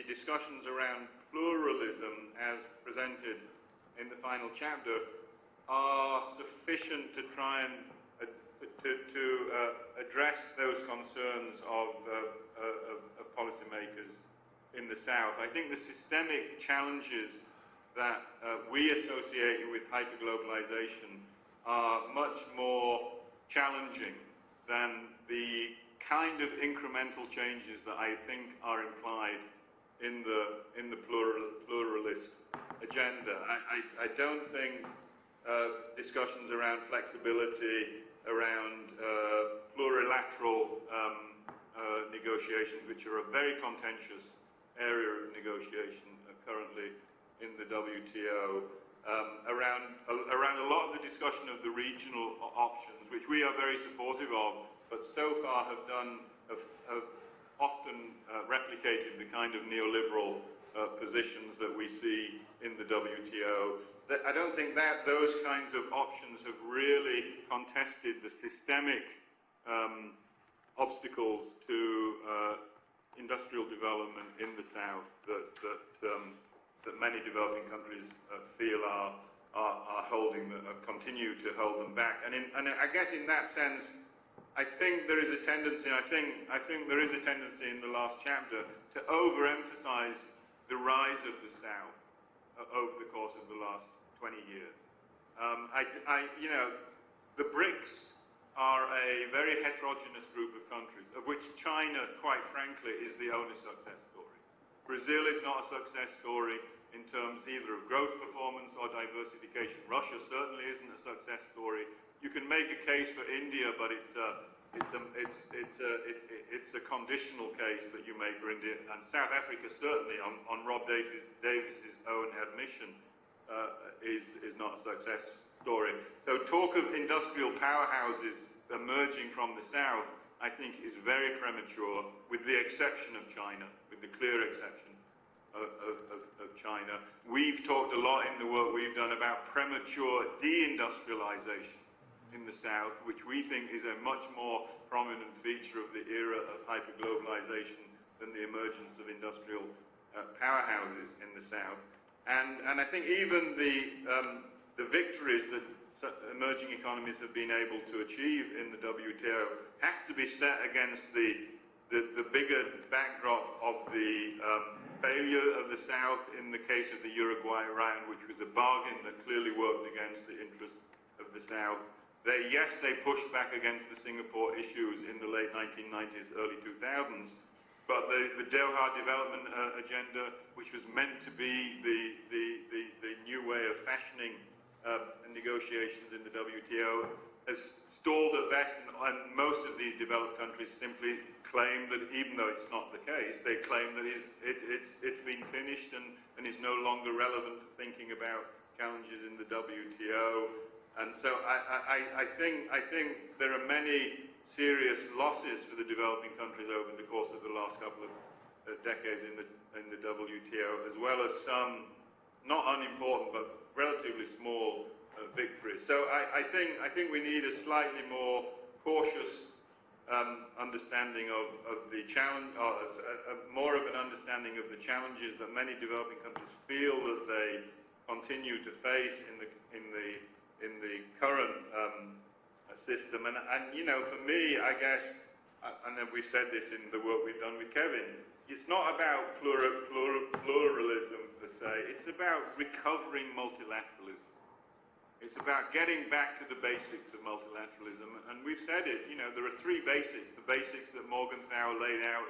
discussions around pluralism as presented in the final chapter are sufficient to try and to address those concerns of policymakers in the South. I think the systemic challenges that we associate with hyperglobalization are much more challenging than the kind of incremental changes that I think are implied in the pluralist agenda. I don't think discussions around flexibility, around plurilateral negotiations, which are a very contentious area of negotiation currently in the WTO, around a lot of the discussion of the regional options, which we are very supportive of, but so far have often replicated the kind of neoliberal positions that we see in the WTO. I don't think that those kinds of options have really contested the systemic obstacles to industrial development in the South that many developing countries feel are holding, continue to hold them back. And I guess in that sense, I think there is a tendency. I think there is a tendency in the last chapter to overemphasize the rise of the South over the course of the last 20 years. The BRICS are a very heterogeneous group of countries, of which China, quite frankly, is the only success story. Brazil is not a success story in terms either of growth performance or diversification. Russia certainly isn't a success story. You can make a case for India, but it's a conditional case that you make for India. And South Africa certainly, on Rob Davis's own admission, is not a success story. So talk of industrial powerhouses emerging from the South, I think, is very premature, with the exception of China, with the clear exception of China. We've talked a lot in the work we've done about premature deindustrialization in the South, which we think is a much more prominent feature of the era of hyperglobalization than the emergence of industrial powerhouses in the South. And I think even the victories that emerging economies have been able to achieve in the WTO have to be set against the bigger backdrop of the failure of the South in the case of the Uruguay round, which was a bargain that clearly worked against the interests of the South. Yes, they pushed back against the Singapore issues in the late 1990s, early 2000s, but the Doha development agenda, which was meant to be the new way of fashioning negotiations in the WTO, has stalled at best, and most of these developed countries simply claim that, even though it's not the case, they claim that it's been finished and is no longer relevant for thinking about challenges in the WTO. And so I think there are many serious losses for the developing countries over the course of the last couple of decades in the WTO, as well as some not unimportant but relatively small victories. So I think we need a slightly more cautious understanding of the challenge, more of an understanding of the challenges that many developing countries feel that they continue to face in the current system. And you know, for me, I guess, and then we've said this in the work we've done with Kevin, it's not about pluralism per se, it's about recovering multilateralism. It's about getting back to the basics of multilateralism. And we've said it, you know, there are three basics, the basics that Morgenthau laid out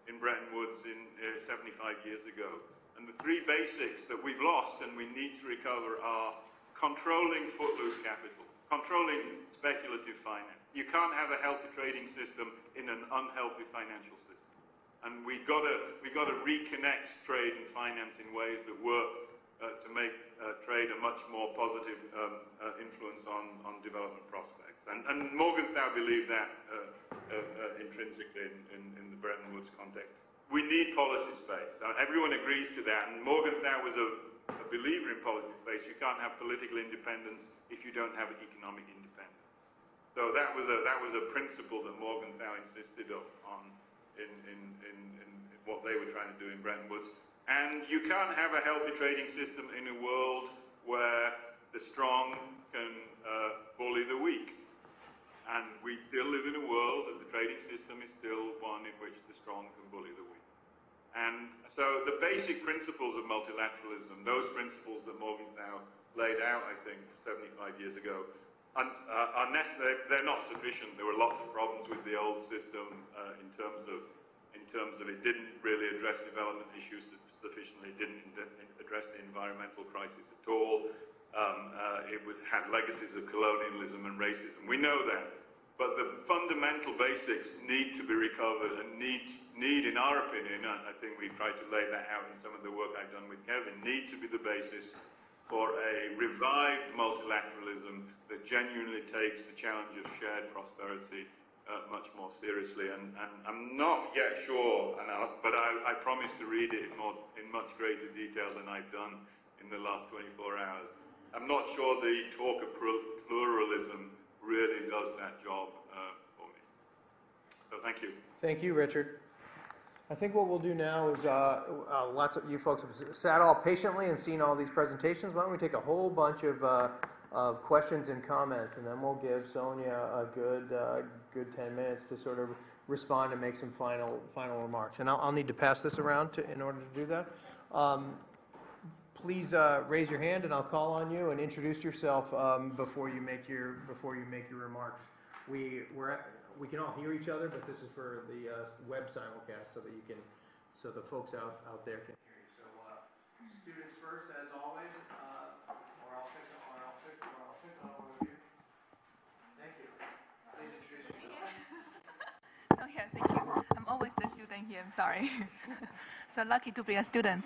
in Bretton Woods 75 years ago. And the three basics that we've lost and we need to recover are controlling footloose capital, controlling speculative finance. You can't have a healthy trading system in an unhealthy financial system. And we've got to reconnect trade and finance in ways that work to make trade a much more positive influence on development prospects. And Morgenthau believed that intrinsically in the Bretton Woods context. We need policy space. Everyone agrees to that. And Morgenthau was a believer in policy space. You can't have political independence if you don't have economic independence. So that was a principle that Morgenthau insisted on in what they were trying to do in Bretton Woods. And you can't have a healthy trading system in a world where the strong can bully the weak. And we still live in a world, and the trading system is still one in which the strong can bully the weak. And so the basic principles of multilateralism, those principles that Morgenthau laid out, I think, 75 years ago, they're not sufficient. There were lots of problems with the old system in terms of it didn't really address development issues sufficiently, didn't address the environmental crisis at all. It had legacies of colonialism and racism. We know that. But the fundamental basics need to be recovered and need, in our opinion, I think we've tried to lay that out in some of the work I've done with Kevin, need to be the basis for a revived multilateralism that genuinely takes the challenge of shared prosperity much more seriously. And I'm not yet sure, but I promise to read it in much greater detail than I've done in the last 24 hours. I'm not sure the talk of pluralism really does that job for me. So thank you. Thank you, Richard. I think what we'll do now is lots of you folks have sat all patiently and seen all these presentations. Why don't we take a whole bunch of questions and comments, and then we'll give Sonia a good 10 minutes to sort of respond and make some final remarks. And I'll need to pass this around in order to do that. Please raise your hand, and I'll call on you and introduce yourself before you make your remarks. we can all hear each other, but this is for the web simulcast so that so the folks out there can hear you. So students first, as always, or I'll pick on one of you. Thank you. Please introduce yourself. So yeah, thank you. I'm always the student here. I'm sorry. So lucky to be a student.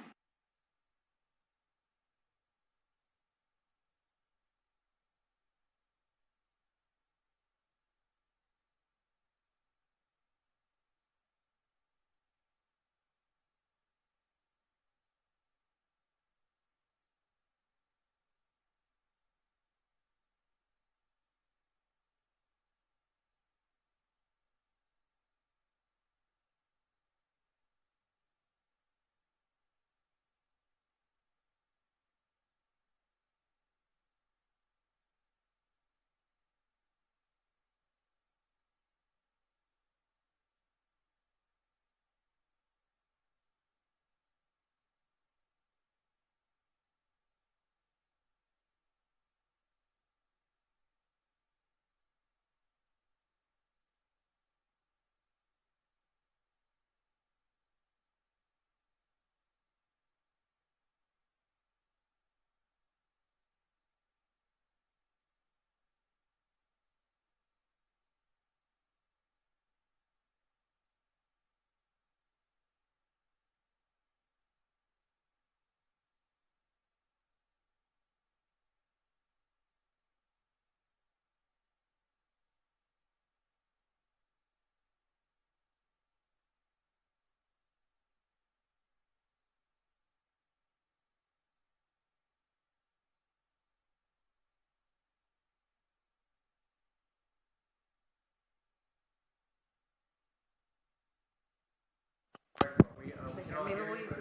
Maybe we'll use this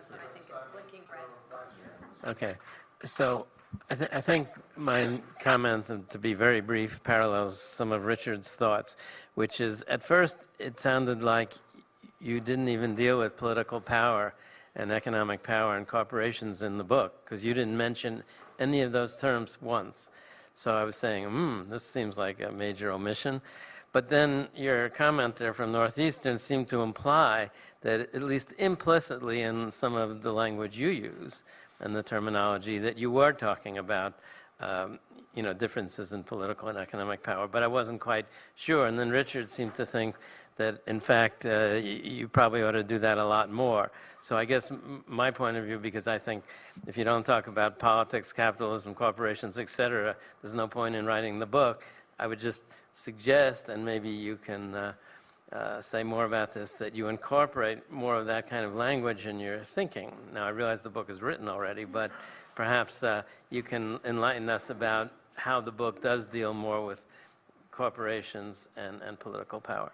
one, I think it's blinking red. Okay, so I think my comment, to be very brief, parallels some of Richard's thoughts, which is, at first it sounded like you didn't even deal with political power and economic power and corporations in the book, because you didn't mention any of those terms once. So I was saying, this seems like a major omission. But then your comment there from Northeastern seemed to imply that, at least implicitly in some of the language you use and the terminology, that you were talking about differences in political and economic power. But I wasn't quite sure. And then Richard seemed to think that, in fact, you probably ought to do that a lot more. So I guess my point of view, because I think if you don't talk about politics, capitalism, corporations, etc., there's no point in writing the book. I would just suggest, and maybe you can say more about this, that you incorporate more of that kind of language in your thinking. Now, I realize the book is written already, but perhaps you can enlighten us about how the book does deal more with corporations and political power.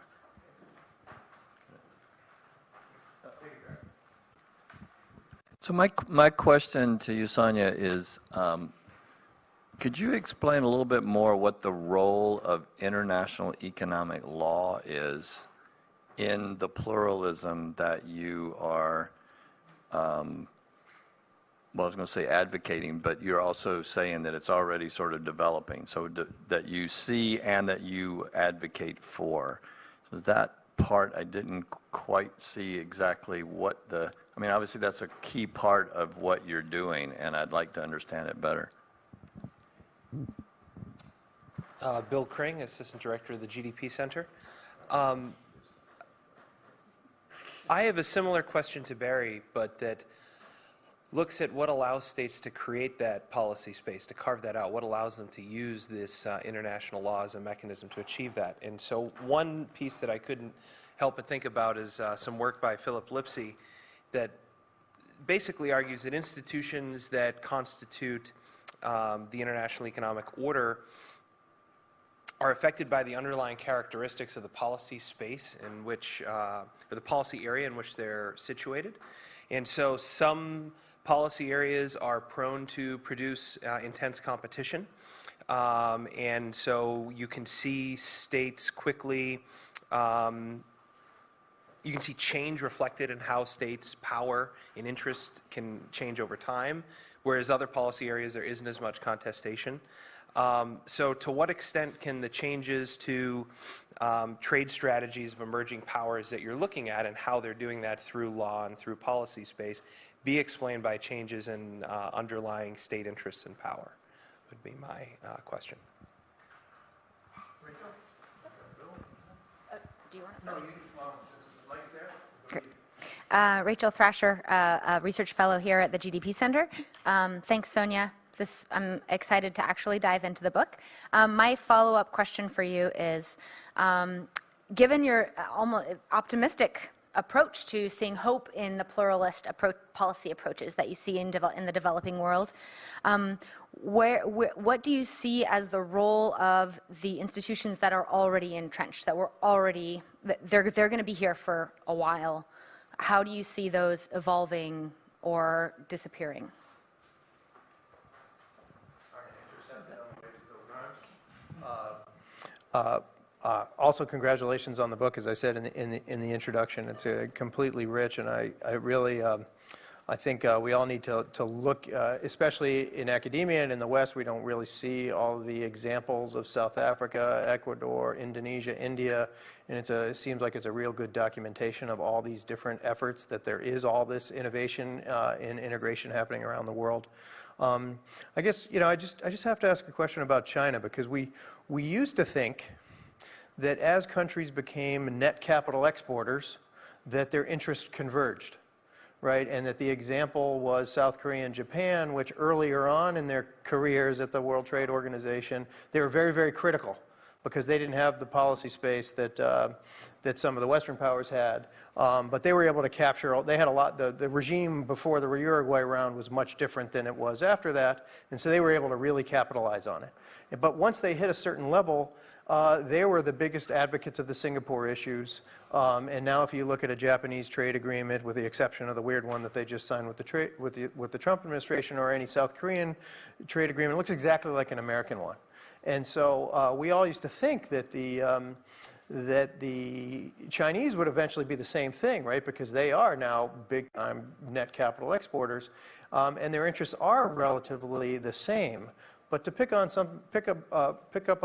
So my question to you, Sonia, is could you explain a little bit more what the role of international economic law is in the pluralism that you are, I was going to say advocating, but you're also saying that it's already sort of developing, so that you see and that you advocate for. So that part I didn't quite see exactly what obviously that's a key part of what you're doing, and I'd like to understand it better. Bill Kring, Assistant Director of the GDP Center. I have a similar question to Barry, but that looks at what allows states to create that policy space, to carve that out, what allows them to use this international law as a mechanism to achieve that. And so one piece that I couldn't help but think about is some work by Philip Lipsey that basically argues that institutions that constitute the international economic order are affected by the underlying characteristics of the policy space in which, or the policy area in which they're situated. And so some policy areas are prone to produce intense competition. And so you can see states quickly, you can see change reflected in how states' power and interest can change over time, whereas other policy areas there isn't as much contestation. So to what extent can the changes to trade strategies of emerging powers that you're looking at and how they're doing that through law and through policy space be explained by changes in underlying state interests and power, would be my question. Do you want to? No, Mike's there. Great. Rachel Thrasher, a research fellow here at the GDP Center. Thanks, Sonia. I'm excited to actually dive into the book. My follow-up question for you is, given your almost optimistic approach to seeing hope in the pluralist policy approaches that you see in the developing world, what do you see as the role of the institutions that are already entrenched, they're going to be here for a while? How do you see those evolving or disappearing? Also, congratulations on the book. As I said in the introduction, it's completely rich, and I really I think we all need to look, especially in academia and in the West. We don't really see all the examples of South Africa, Ecuador, Indonesia, India, and it seems like it's a real good documentation of all these different efforts, that there is all this innovation and integration happening around the world. I guess, I just have to ask a question about China, because we used to think that as countries became net capital exporters, that their interests converged, right? And that the example was South Korea and Japan, which earlier on in their careers at the World Trade Organization, they were very, very critical, because they didn't have the policy space that some of the Western powers had. But they were able to capture, they had a lot, the regime before the Uruguay round was much different than it was after that, and so they were able to really capitalize on it. But once they hit a certain level, they were the biggest advocates of the Singapore issues. And now if you look at a Japanese trade agreement, with the exception of the weird one that they just signed with the Trump administration, or any South Korean trade agreement, it looks exactly like an American one. And so we all used to think that the Chinese would eventually be the same thing, right? Because they are now big-time net capital exporters, and their interests are relatively the same. But to pick up on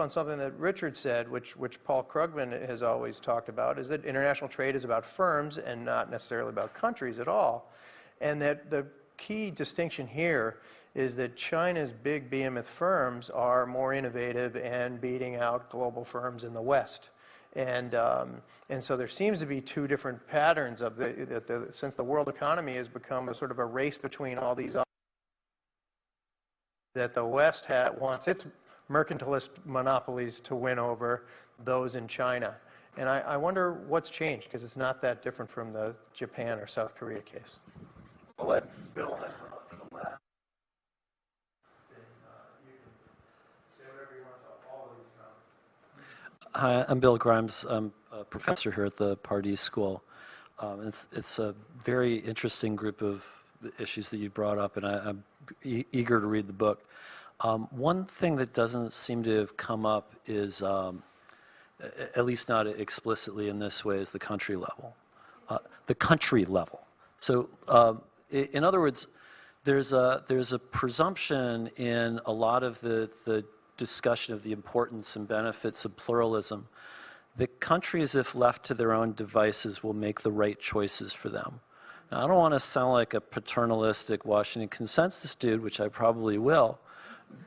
something that Richard said, which Paul Krugman has always talked about, is that international trade is about firms and not necessarily about countries at all. And that the key distinction here is that China's big behemoth firms are more innovative and beating out global firms in the West. And so there seems to be two different patterns of since the world economy has become a sort of a race between all these, that the West wants its mercantilist monopolies to win over those in China. And I wonder what's changed, because it's not that different from the Japan or South Korea case. I'll let Bill have the last. You can say whatever you want about all of these comments. Hi, I'm Bill Grimes. I'm a professor here at the Pardee School. It's a very interesting group of issues that you brought up, and I'm eager to read the book. One thing that doesn't seem to have come up is, at least not explicitly in this way, is the country level. The country level. So, in other words, there's a presumption in a lot of the discussion of the importance and benefits of pluralism that countries, if left to their own devices, will make the right choices for them. Now, I don't want to sound like a paternalistic Washington consensus dude, which I probably will,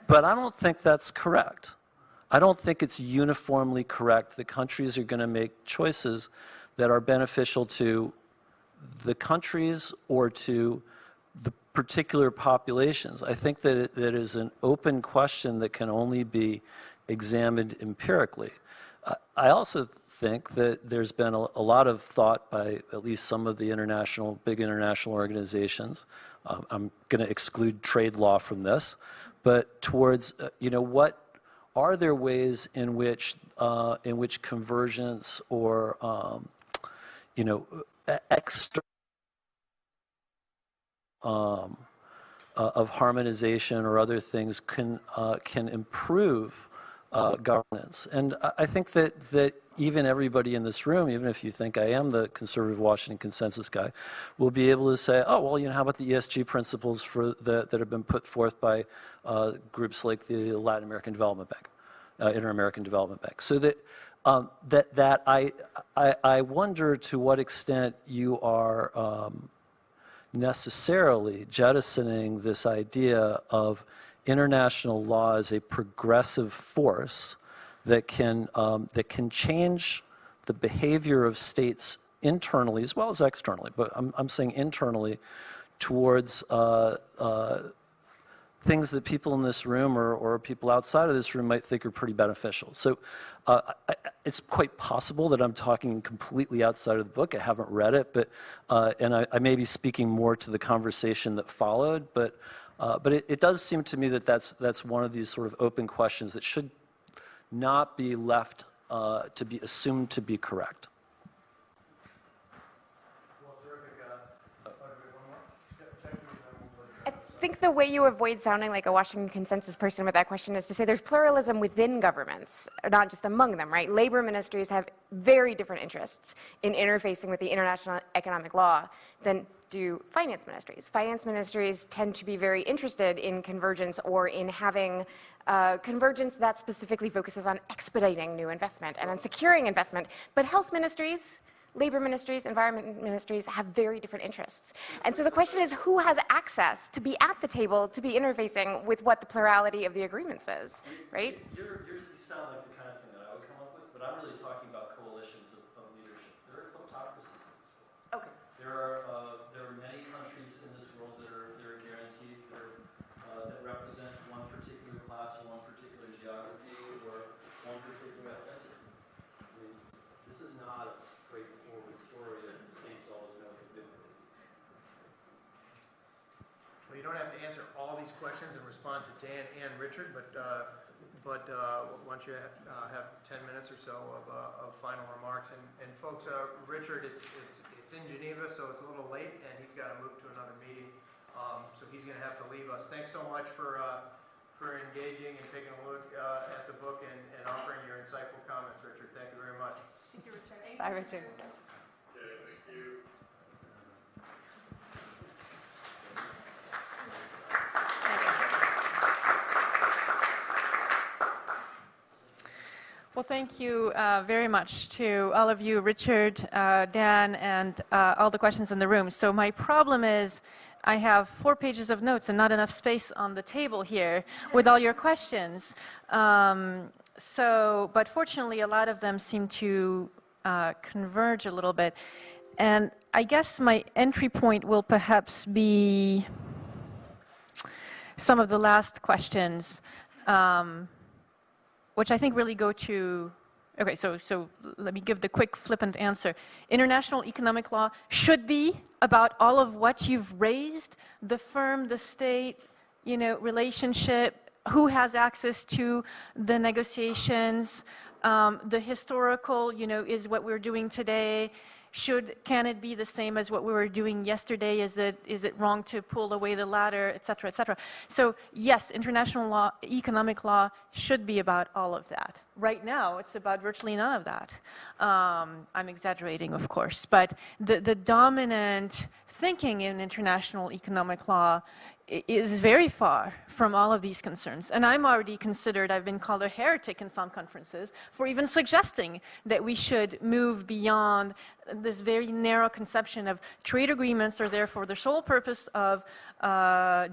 but I don't think that's correct. I don't think it's uniformly correct that countries are going to make choices that are beneficial to the countries or to the particular populations. I think that it is an open question that can only be examined empirically. I also think that there's been a lot of thought by at least some of the big international organizations. I'm going to exclude trade law from this, but towards what are there ways in which convergence or external of harmonization or other things can improve governance. And I think that even everybody in this room, even if you think I am the conservative Washington consensus guy, will be able to say, oh, well, how about the ESG principles that have been put forth by groups like the Latin American Development Bank, Inter-American Development Bank. So that I wonder to what extent you are necessarily jettisoning this idea of international law as a progressive force that can change the behavior of states internally as well as externally. But I'm saying internally towards things that people in this room or people outside of this room might think are pretty beneficial. So it's quite possible that I'm talking completely outside of the book. I haven't read it, but and I may be speaking more to the conversation that followed. But it does seem to me that that's one of these sort of open questions that should not be left to be assumed to be correct. I think the way you avoid sounding like a Washington consensus person with that question is to say there's pluralism within governments, not just among them, right? Labor ministries have very different interests in interfacing with the international economic law than do finance ministries. Finance ministries tend to be very interested in convergence or in having convergence that specifically focuses on expediting new investment and on securing investment. But health ministries, labor ministries, environment ministries have very different interests. And so the question is who has access to be at the table, to be interfacing with what the plurality of the agreements is, right? You sound like the kind of thing that I would come up with, but I'm really talking about coalitions of leadership. There are kleptocracies in this world. Okay. There are many countries in this world that are guaranteed that represent one particular class or one particular geography or one particular ethnicity. I mean, this is not a straightforward story that states always know what to do. Well, you don't have to answer all these questions and respond to Dan and Richard, but why don't you have 10 minutes or so of final remarks? And folks, Richard, it's in Geneva, so it's a little late, and he's got to move to another meeting, so he's going to have to leave us. Thanks so much for engaging and taking a look at the book and offering your insightful comments, Richard. Thank you very much. Thank you, Richard. Bye, Richard. Okay, thank you. Well, thank you very much to all of you, Richard, Dan, and all the questions in the room. So my problem is I have 4 pages of notes and not enough space on the table here with all your questions. But fortunately, a lot of them seem to converge a little bit. And I guess my entry point will perhaps be some of the last questions, which I think really go to, okay, so let me give the quick flippant answer. International economic law should be about all of what you've raised, the firm, the state, relationship, who has access to the negotiations, the historical, is what we're doing today. Can it be the same as what we were doing yesterday? Is it wrong to pull away the ladder, et cetera, et cetera? So yes, international law, economic law should be about all of that. Right now, it's about virtually none of that. I'm exaggerating, of course, but the dominant thinking in international economic law is very far from all of these concerns. And I'm already considered, I've been called a heretic in some conferences for even suggesting that we should move beyond this very narrow conception of trade agreements are there for the sole purpose of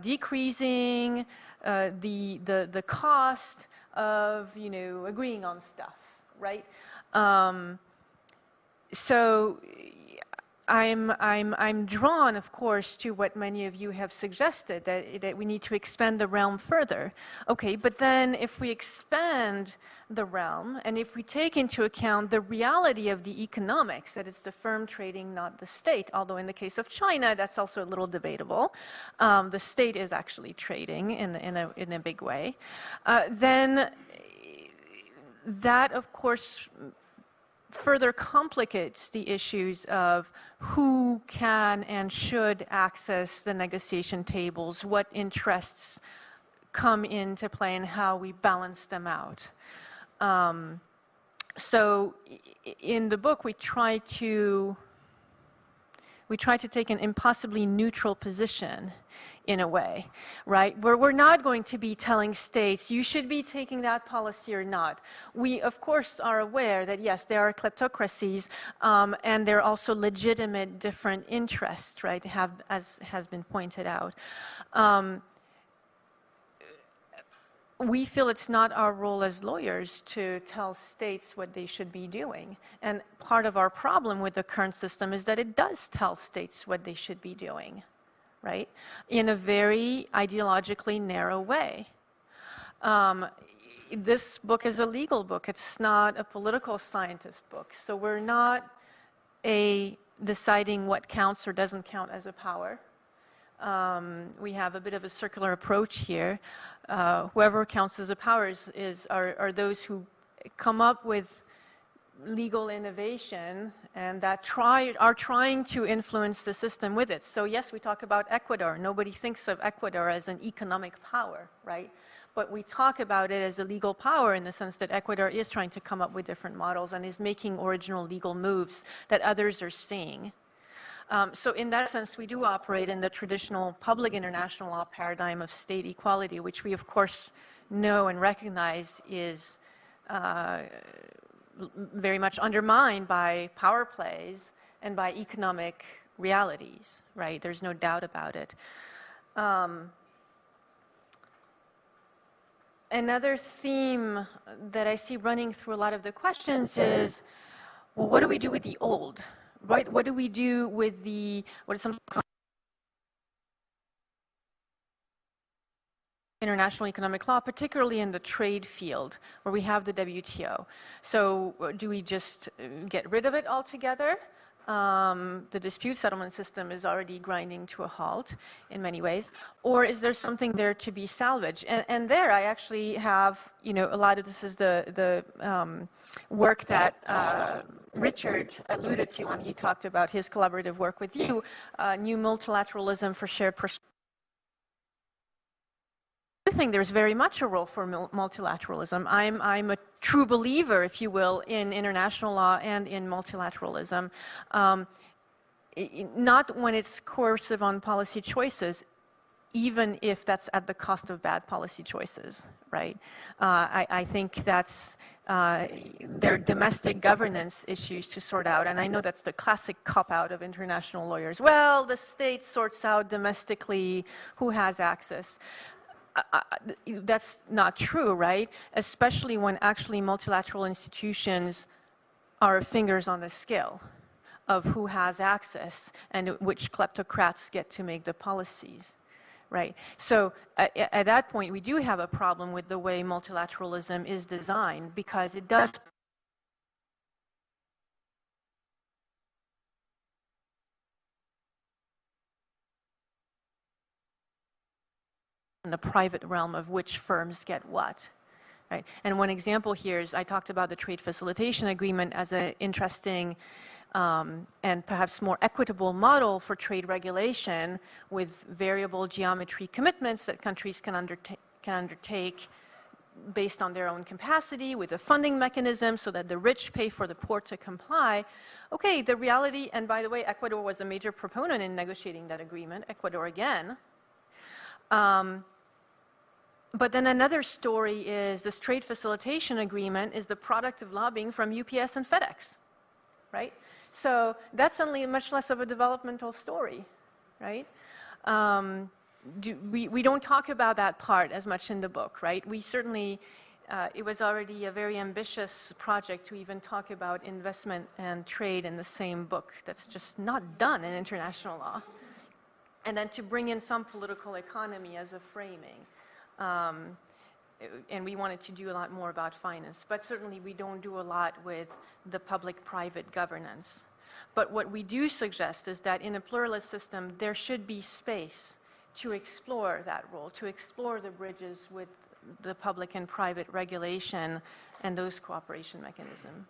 decreasing the cost of, agreeing on stuff, right? So I'm drawn, of course, to what many of you have suggested, that we need to expand the realm further. Okay, but then if we expand the realm, and if we take into account the reality of the economics, that it's the firm trading, not the state, although in the case of China, that's also a little debatable. The state is actually trading in a big way. Then that, of course, further complicates the issues of who can and should access the negotiation tables, what interests come into play, and how we balance them out. So in the book, we try to take an impossibly neutral position in a way, right? Where we're not going to be telling states, you should be taking that policy or not. We, of course, are aware that, yes, there are kleptocracies, and there are also legitimate different interests, right, as has been pointed out. We feel it's not our role as lawyers to tell states what they should be doing. And part of our problem with the current system is that it does tell states what they should be doing, right? In a very ideologically narrow way. This book is a legal book. It's not a political scientist book. So we're not deciding what counts or doesn't count as a power. We have a bit of a circular approach here. Whoever counts as a power are those who come up with legal innovation and that are trying to influence the system with it. So yes, we talk about Ecuador. Nobody thinks of Ecuador as an economic power, right? But we talk about it as a legal power in the sense that Ecuador is trying to come up with different models and is making original legal moves that others are seeing. So in that sense, we do operate in the traditional public international law paradigm of state equality, which we, of course, know and recognize is very much undermined by power plays and by economic realities, right? There's no doubt about it. Another theme that I see running through a lot of the questions is, well, what do we do with the old? Right? What do we do with what is some international economic law, particularly in the trade field, where we have the WTO? So do we just get rid of it altogether? The dispute settlement system is already grinding to a halt in many ways. Or is there something there to be salvaged? And there I actually have, a lot of this is the work that Richard alluded to when he talked about his collaborative work with you, new multilateralism for shared perspective. I think there's very much a role for multilateralism. I'm a true believer, if you will, in international law and in multilateralism. Not when it's coercive on policy choices, even if that's at the cost of bad policy choices, right? I think that's there are domestic governance issues to sort out, and I know that's the classic cop-out of international lawyers. Well, the state sorts out domestically who has access. That's not true, right? Especially when actually multilateral institutions are fingers on the scale of who has access and which kleptocrats get to make the policies, right? So at that point, we do have a problem with the way multilateralism is designed, because it does in the private realm of which firms get what, right? And one example here is I talked about the trade facilitation agreement as an interesting and perhaps more equitable model for trade regulation with variable geometry commitments that countries can undertake based on their own capacity, with a funding mechanism so that the rich pay for the poor to comply. Okay, the reality, and by the way, Ecuador was a major proponent in negotiating that agreement, Ecuador again. But then another story is this trade facilitation agreement is the product of lobbying from UPS and FedEx, right? So that's only much less of a developmental story, right? We don't talk about that part as much in the book, right? We certainly, it was already a very ambitious project to even talk about investment and trade in the same book. That's just not done in international law. And then to bring in some political economy as a framing. And we wanted to do a lot more about finance. But certainly we don't do a lot with the public-private governance. But what we do suggest is that in a pluralist system, there should be space to explore that role, to explore the bridges with the public and private regulation and those cooperation mechanisms.